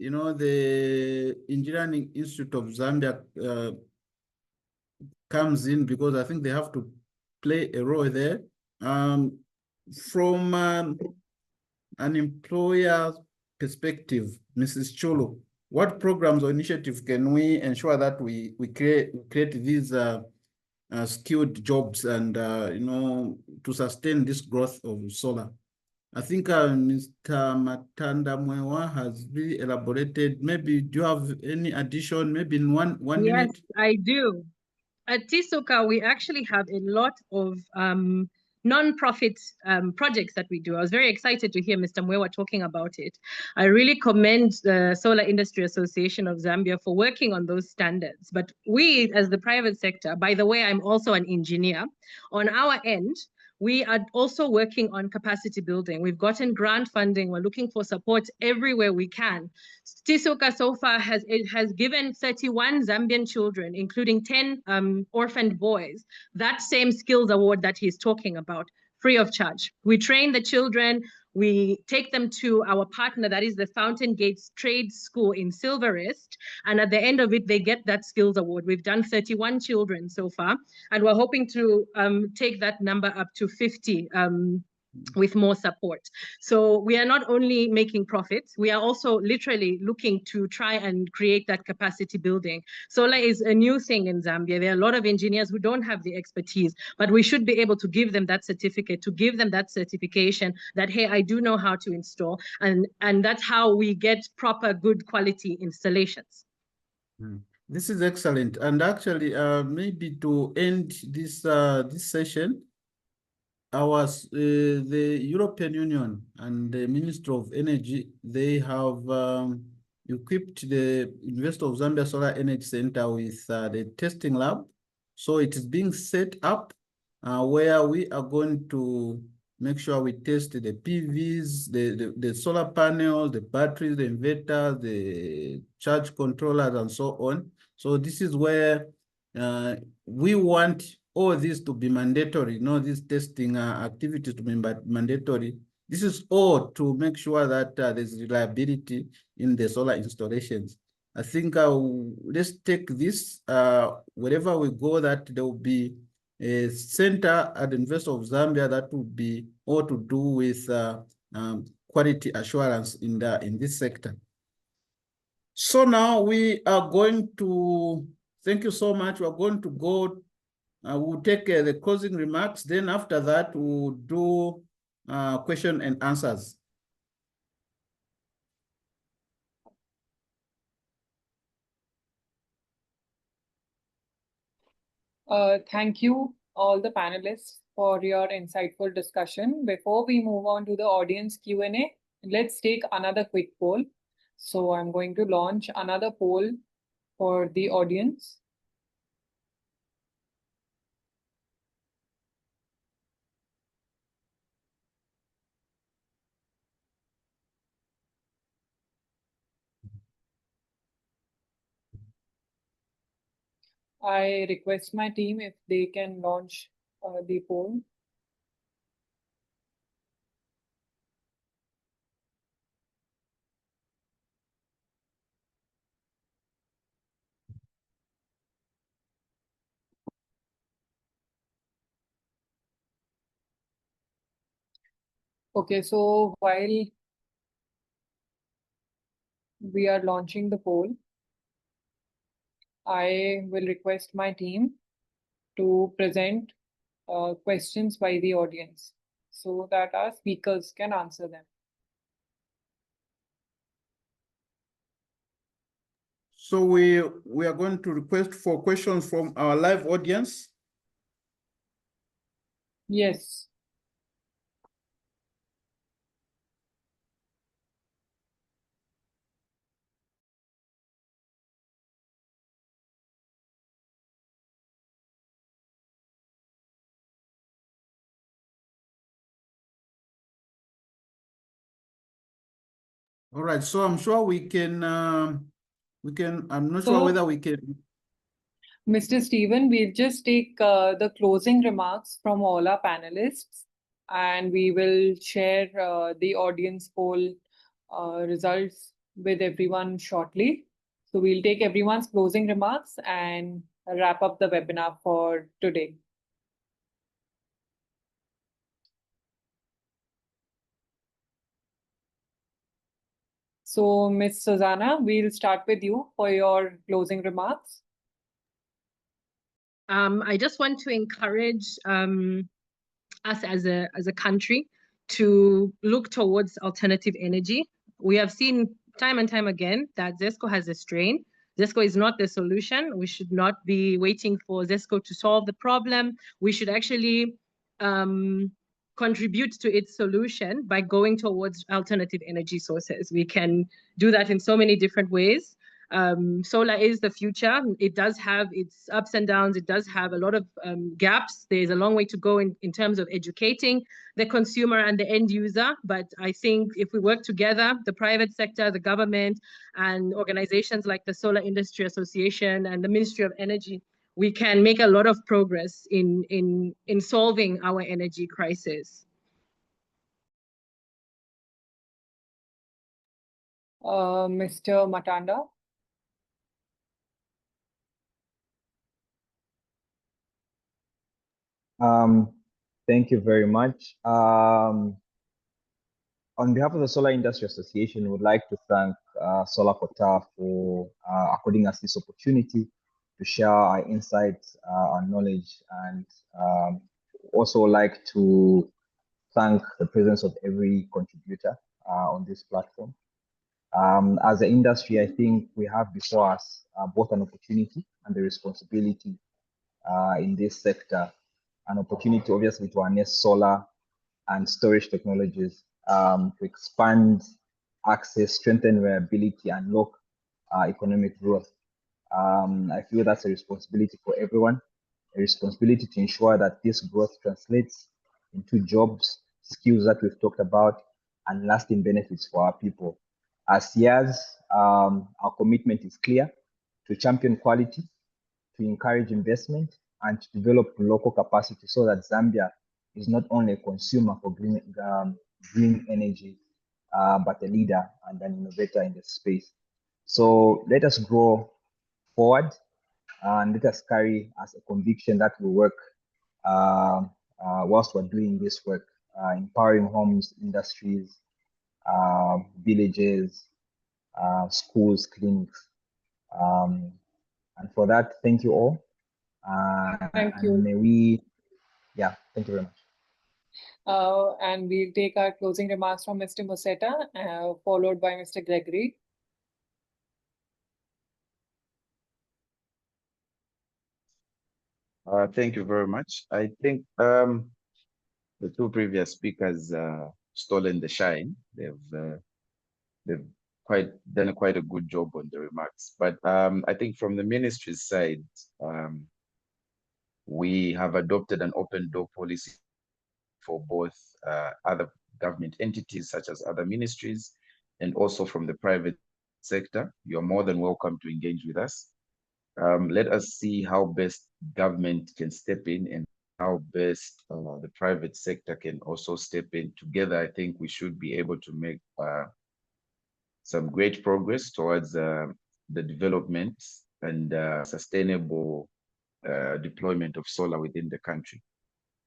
Engineering Institute of Zambia comes in, because I think they have to play a role there. From an employer perspective, Mrs. Cholo, what programs or initiatives can we ensure that we create these skilled jobs and to sustain this growth of solar? I think Mr. Matanda Mwewa has really elaborated. Maybe do you have any addition? Maybe in one minute. Yes, I do. At TISOCA, we actually have a lot of non-profit projects that we do. I was very excited to hear Mr. Mwewa talking about it. I really commend the Solar Industry Association of Zambia for working on those standards. But we, as the private sector, by the way, I'm also an engineer, on our end, we are also working on capacity building. We've gotten grant funding. We're looking for support everywhere we can. TISOCA so far has given 31 Zambian children, including 10 orphaned boys, that same skills award that he's talking about, free of charge. We train the children. We take them to our partner, that is the Fountain Gates Trade School in Silverest. And at the end of it, they get that skills award. We've done 31 children so far, and we're hoping to take that number up to 50 with more support. So we are not only making profits, we are also literally looking to try and create that capacity building. Solar is a new thing in Zambia. There are a lot of engineers who don't have the expertise, but we should be able to give them that certificate, to give them that certification that, hey, I do know how to install. And that's how we get proper, good quality installations. This is excellent. And actually, maybe to end this this session, the European Union and the Ministry of Energy, they have equipped the University of Zambia Solar Energy Center with the testing lab. So it is being set up where we are going to make sure we test the PVs, the solar panels, the batteries, the inverters, the charge controllers, and so on. So this is where we want all this to be mandatory, these testing activities to be mandatory. This is all to make sure that there's reliability in the solar installations. I think let's take this, wherever we go, that there will be a center at the University of Zambia that will be all to do with quality assurance in this sector. So now we are going to, thank you so much. We're going to go, we'll take the closing remarks. Then after that, we'll do question and answers. Thank you, all the panelists, for your insightful discussion. Before we move on to the audience Q&A, let's take another quick poll. So I'm going to launch another poll for the audience. I request my team if they can launch the poll. Okay, so while we are launching the poll, I will request my team to present questions by the audience so that our speakers can answer them. So we are going to request for questions from our live audience. Yes. All right, so I'm sure we can, I'm not sure So- whether we can. Mr. Stephen, we'll just take the closing remarks from all our panelists, and we will share the audience poll results with everyone shortly. So we'll take everyone's closing remarks and wrap up the webinar for today. So, Ms. Susanna, we'll start with you for your closing remarks. I just want to encourage us as a country to look towards alternative energy. We have seen time and time again that ZESCO has a strain. ZESCO is not the solution. We should not be waiting for ZESCO to solve the problem. We should actually contribute to its solution by going towards alternative energy sources. We can do that in so many different ways. Solar is the future. It does have its ups and downs. It does have a lot of gaps. There's a long way to go in terms of educating the consumer and the end user. But I think if we work together, the private sector, the government, and organizations like the Solar Industry Association and the Ministry of Energy, we can make a lot of progress in solving our energy crisis. Mr. Matanda. Thank you very much. On behalf of the Solar Industry Association, we would like to thank Solar Qatar for according us this opportunity to share our insights, our knowledge, and also like to thank the presence of every contributor on this platform. As an industry, I think we have before us both an opportunity and the responsibility in this sector. An opportunity, obviously, to harness solar and storage technologies to expand access, strengthen reliability, and unlock economic growth. I feel that's a responsibility for everyone, a responsibility to ensure that this growth translates into jobs, skills that we've talked about, and lasting benefits for our people. As SIAS, our commitment is clear: to champion quality, to encourage investment, and to develop local capacity so that Zambia is not only a consumer for green energy, but a leader and an innovator in the space. So let us grow forward and let us carry as a conviction that we work whilst we're doing this work, empowering homes, industries, villages, schools, clinics. And for that, thank you all. Thank you. And may we, yeah, thank you very much. And we'll take our closing remarks from Mr. Musetta, followed by Mr. Gregory. Thank you very much. I think the two previous speakers stolen the shine. They've done quite a good job on the remarks. But I think from the ministry's side, we have adopted an open door policy for both other government entities, such as other ministries, and also from the private sector. You're more than welcome to engage with us. Let us see how best government can step in and how best the private sector can also step in. Together, I think we should be able to make some great progress towards the development and sustainable deployment of solar within the country.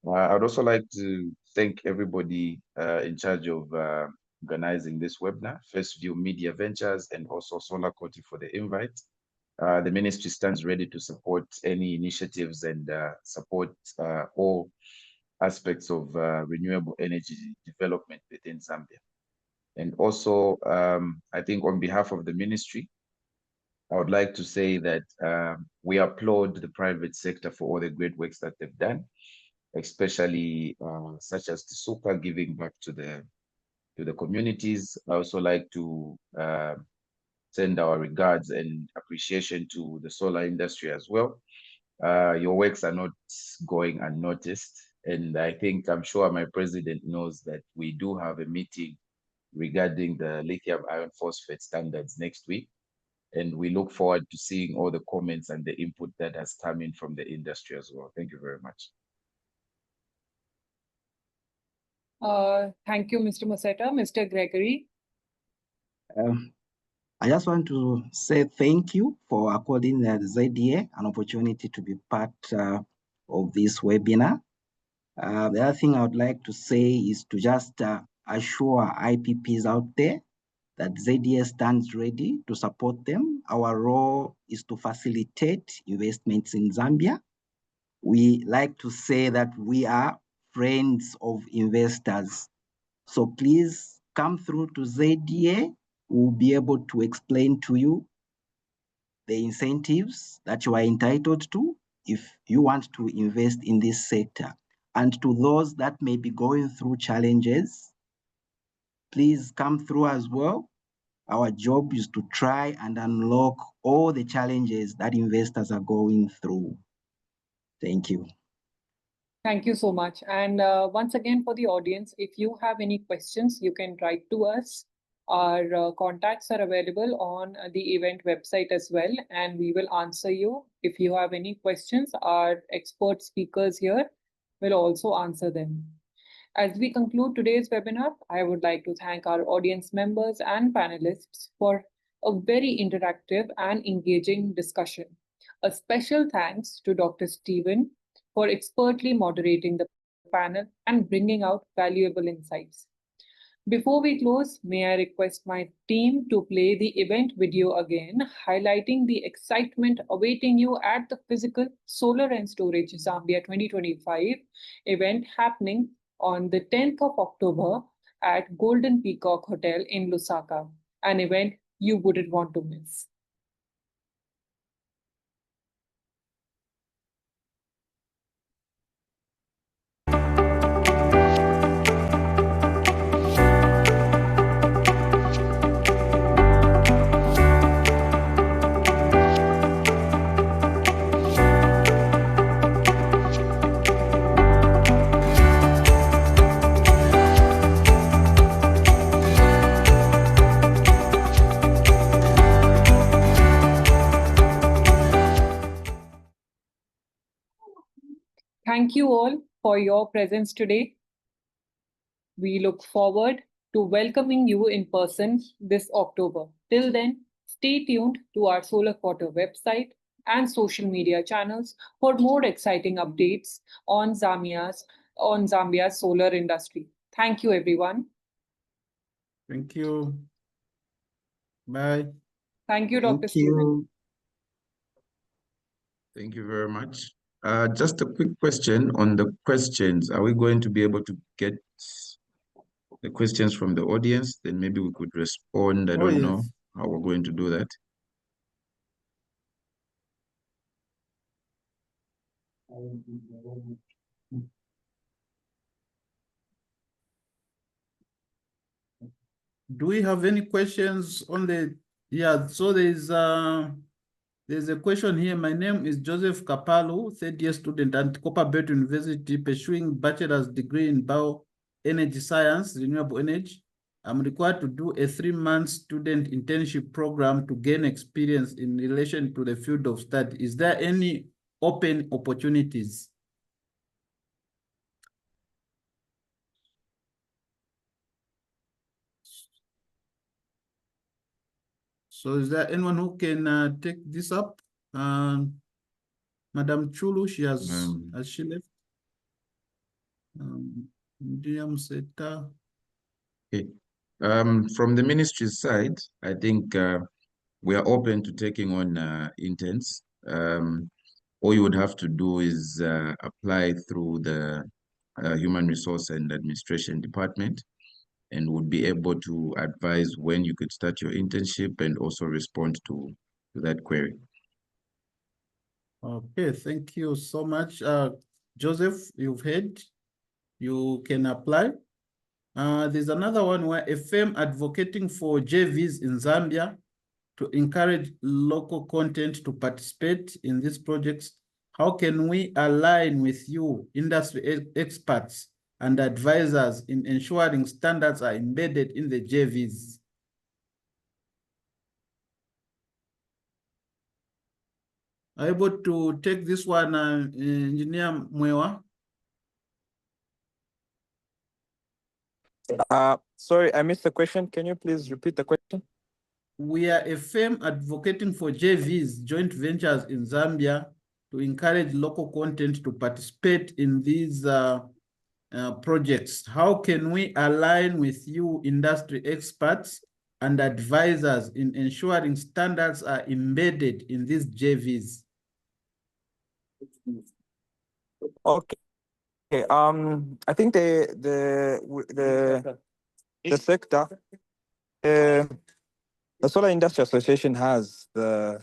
I'd also like to thank everybody in charge of organizing this webinar, First View Media Ventures, and also Solar Koti for the invite. The ministry stands ready to support any initiatives and support all aspects of renewable energy development within Zambia. And also, I think on behalf of the ministry, I would like to say that we applaud the private sector for all the great works that they've done, especially such as the Super giving back to the communities. I also like to send our regards and appreciation to the solar industry as well. Your works are not going unnoticed. And I think, I'm sure my president knows that we do have a meeting regarding the lithium iron phosphate standards next week. And we look forward to seeing all the comments and the input that has come in from the industry as well. Thank you very much. Thank you, Mr. Musetta. Mr. Gregory. I just want to say thank you for according the ZDA an opportunity to be part of this webinar. The other thing I would like to say is to just assure IPPs out there that ZDA stands ready to support them. Our role is to facilitate investments in Zambia. We like to say that we are friends of investors. So please come through to ZDA. We'll be able to explain to you the incentives that you are entitled to if you want to invest in this sector. And to those that may be going through challenges, please come through as well. Our job is to try and unlock all the challenges that investors are going through. Thank you. Thank you so much. And once again, for the audience, if you have any questions, you can write to us. Our contacts are available on the event website as well, and we will answer you. If you have any questions, our expert speakers here will also answer them. As we conclude today's webinar, I would like to thank our audience members and panelists for a very interactive and engaging discussion. A special thanks to Dr. Stephen for expertly moderating the panel and bringing out valuable insights. Before we close, may I request my team to play the event video again, highlighting the excitement awaiting you at the physical Solar and Storage Zambia 2025 event happening on the 10th of October at Golden Peacock Hotel in Lusaka, an event you wouldn't want to miss. Thank you all for your presence today. We look forward to welcoming you in person this October. Till then, stay tuned to our Solar Quarter website and social media channels for more exciting updates on Zambia's solar industry. Thank you, everyone. Thank you. Bye. Thank you, Dr. Stephen. Thank you very much. Just a quick question on the questions. Are we going to be able to get the questions from the audience? Then maybe we could respond. I don't know how we're going to do that. Do we have any questions on the, yeah, so there's a question here. My name is Joseph Kapalu, third-year student at Copperbelt University, pursuing bachelor's degree in bioenergy science, renewable energy. I'm required to do a 3-month student internship program to gain experience in relation to the field of study. Is there any open opportunities? So is there anyone who can take this up? Madam Chulu, she has she left? Seta. Okay. From the ministry's side, I think we are open to taking on interns. All you would have to do is apply through the Human Resource and Administration Department, and would be able to advise when you could start your internship and also respond to that query. Okay, thank you so much. Joseph, you've heard, you can apply. There's another one where a firm advocating for JVs in Zambia to encourage local content to participate in these projects. How can we align with you, industry experts, and advisors in ensuring standards are embedded in the JVs? Are you able to take this one, Engineer Mwewa? Sorry, I missed the question. Can you please repeat the question? We are a firm advocating for JVs, joint ventures in Zambia, to encourage local content to participate in these projects. How can we align with you industry experts and advisors in ensuring standards are embedded in these JVs? Okay. I think the sector, the Solar Industry Association has the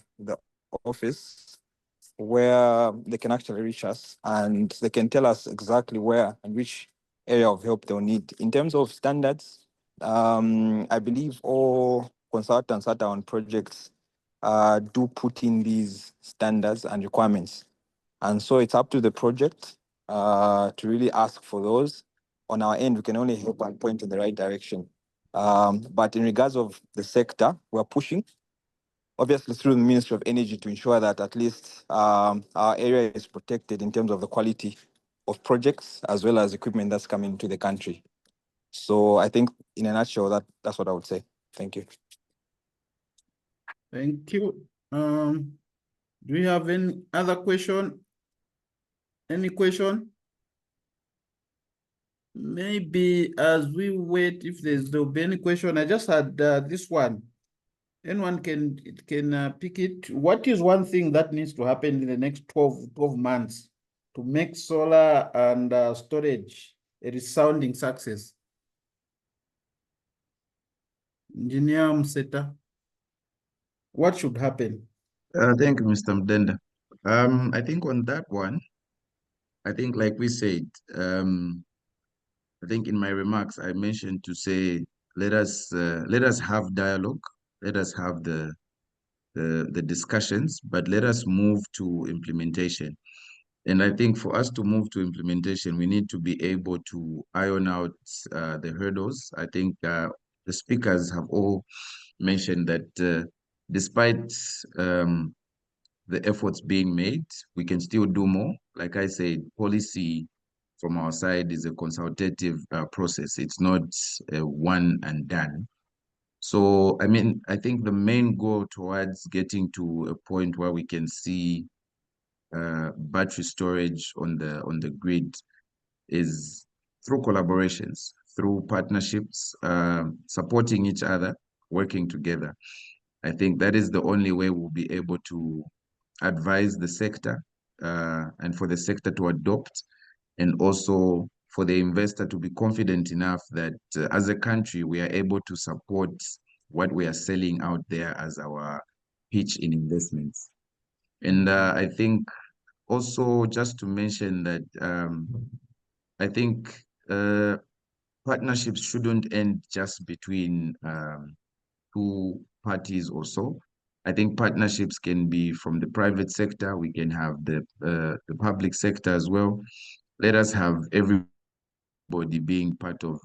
office where they can actually reach us and they can tell us exactly where and which area of help they'll need. In terms of standards, I believe all consultants that are on projects do put in these standards and requirements. And so it's up to the project to really ask for those. On our end, we can only help and point in the right direction. But in regards of the sector, we're pushing, obviously through the Ministry of Energy, to ensure that at least our area is protected in terms of the quality of projects as well as equipment that's coming to the country. So I think in a nutshell, that's what I would say. Thank you. Thank you. Do we have any other question? Any question? Maybe as we wait, if there'll be any question, I just had this one. Anyone can pick it. What is one thing that needs to happen in the next 12 months to make solar and storage a resounding success? Engineer Mseta, what should happen? Thank you, Mr. Mdenda. I think on that one, I think like we said, I think in my remarks, I mentioned to say, let us have dialogue, let us have the discussions, but let us move to implementation. And I think for us to move to implementation, we need to be able to iron out the hurdles. I think the speakers have all mentioned that despite the efforts being made, we can still do more. Like I said, policy from our side is a consultative process. It's not one and done. So, I mean, I think the main goal towards getting to a point where we can see battery storage on the grid is through collaborations, through partnerships, supporting each other, working together. I think that is the only way we'll be able to advise the sector and for the sector to adopt, and also for the investor to be confident enough that as a country, we are able to support what we are selling out there as our pitch in investments. And I think also just to mention that I think partnerships shouldn't end just between two parties or so. I think partnerships can be from the private sector. We can have the public sector as well. Let us have everybody being part of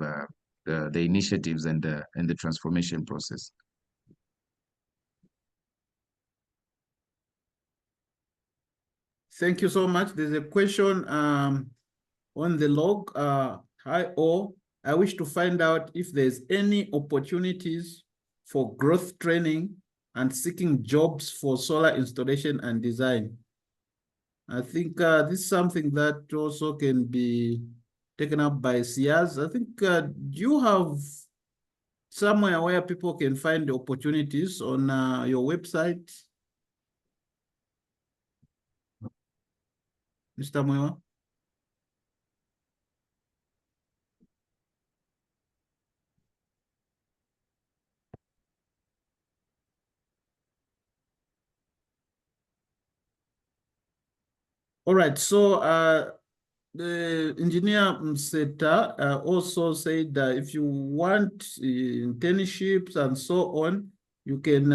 the initiatives and the transformation process. Thank you so much. There's a question on the log. Hi all. I wish to find out if there's any opportunities for growth training and seeking jobs for solar installation and design. I think this is something that also can be taken up by SIAS. I think, do you have somewhere where people can find the opportunities on your website? Mr. Mwewa? All right, so the engineer Mseta also said that if you want internships and so on, you can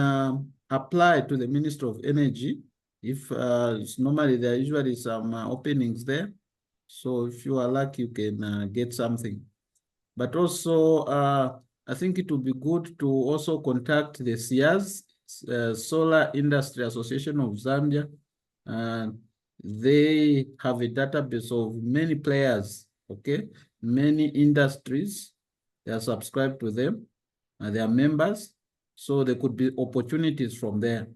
apply to the Ministry of Energy. If normally there are usually some openings there. So if you are lucky, you can get something. But also, I think it would be good to also contact the SIAZ, Solar Industry Association of Zambia. They have a database of many players, okay? Many industries, they are subscribed to them, and they are members. So there could be opportunities from there.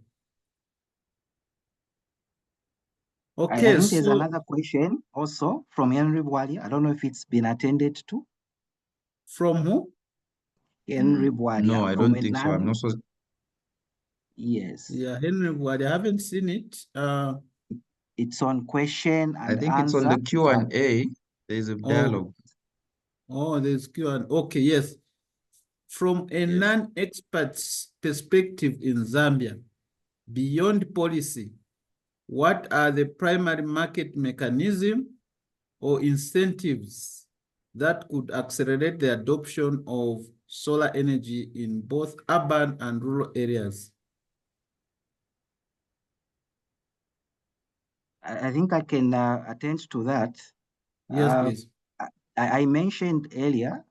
I Okay, think there's so another question also from Henry Bwali. I don't know if it's been attended to. from who? Henry Bwali. No, I don't think so. I'm not so. Yes. Yeah, Henry Ward, I haven't seen it. It's on question I and think it's on answer. the Q&A. There's a dialogue. Oh, there's Q&A. Okay, yes. From a Yes. non-expert's perspective in Zambia, beyond policy, what are the primary market mechanisms or incentives that could accelerate the adoption of solar energy in both urban and rural areas? I think I can attend to that. Yes, please. I mentioned earlier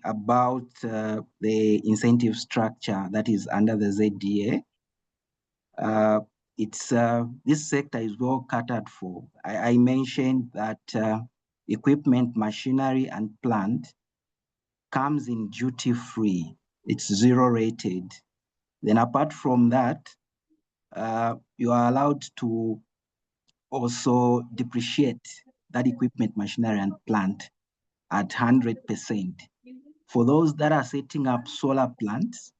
about the incentive structure that is under the ZDA. This sector is well catered for. I mentioned that equipment, machinery, and plant comes in duty free. It's zero rated. Then apart from that, you are allowed to also depreciate that equipment, machinery, and plant at 100%. For those that are setting up solar plants,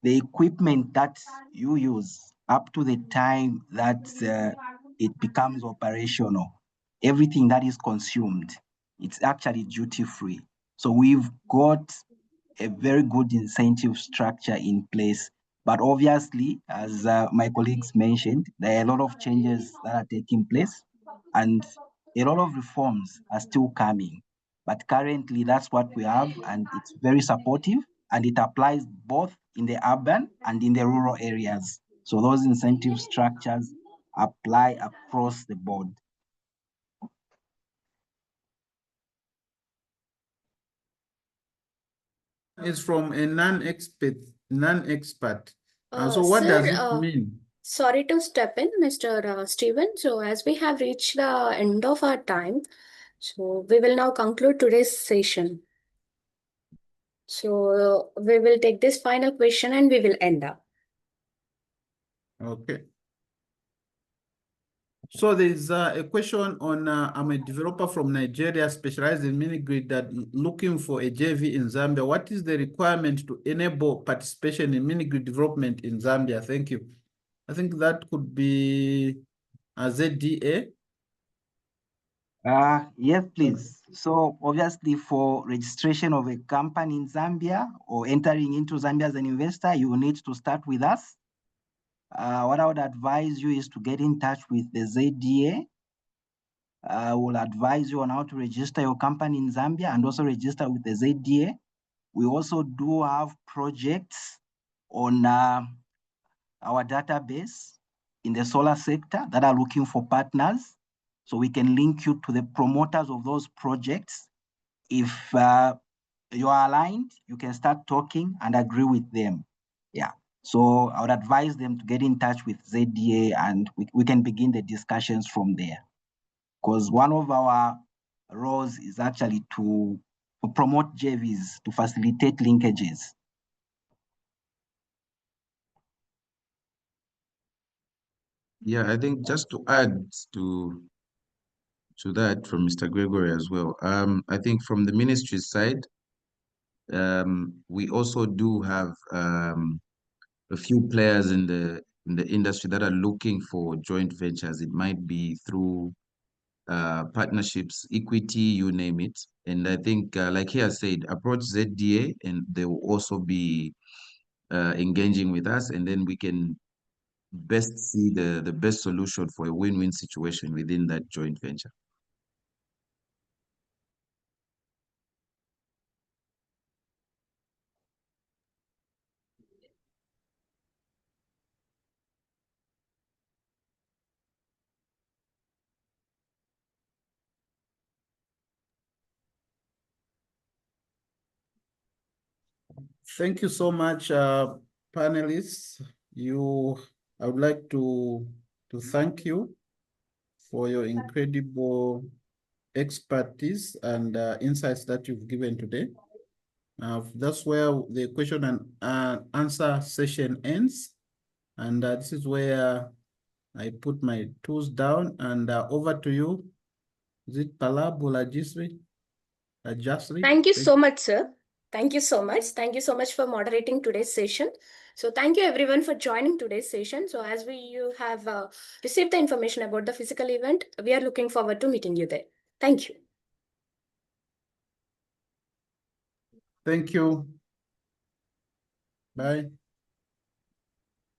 the equipment that you use up to the time that it becomes operational, everything that is consumed, it's actually duty free. So we've got a very good incentive structure in place. But obviously, as my colleagues mentioned, there are a lot of changes that are taking place and a lot of reforms are still coming. But currently, that's what we have, and it's very supportive, and it applies both in the urban and in the rural areas. So those incentive structures apply across the board. It's from a non-expert. So what Sir, does it mean? sorry to step in, Mr. Stephen. So as we have reached the end of our time, so we will now conclude today's session. So we will take this final question and we will end up. Okay. So there's a question on, I'm a developer from Nigeria specialized in mini-grid that looking for a JV in Zambia. What is the requirement to enable participation in mini-grid development in Zambia? Thank you. I think that could be a ZDA. Yes, please. So obviously for registration of a company in Zambia or entering into Zambia as an investor, you will need to start with us. What I would advise you is to get in touch with the ZDA. We'll advise you on how to register your company in Zambia and also register with the ZDA. We also do have projects on our database in the solar sector that are looking for partners. So we can link you to the promoters of those projects. If you are aligned, you can start talking and agree with them. Yeah. So I would advise them to get in touch with ZDA and we can begin the discussions from there. Because one of our roles is actually to promote JVs, to facilitate linkages. Yeah, I think just to add to that from Mr. Gregory as well. I think from the ministry side, we also do have a few players in the industry that are looking for joint ventures. It might be through partnerships, equity, you name it. And I think, like he has said, approach ZDA, and they will also be engaging with us, and then we can best see the best solution for a win-win situation within that joint venture. Thank you so much, panelists. I would like to thank you for your incredible expertise and insights that you've given today. That's where the question and answer session ends. And this is where I put my tools down and over to you. Is it Palab or Ajisri? Thank you so much, sir. Thank you so much. Thank you so much for moderating today's session. So thank you everyone for joining today's session. So as you have received the information about the physical event, we are looking forward to meeting you there. Thank you. Thank you. Bye.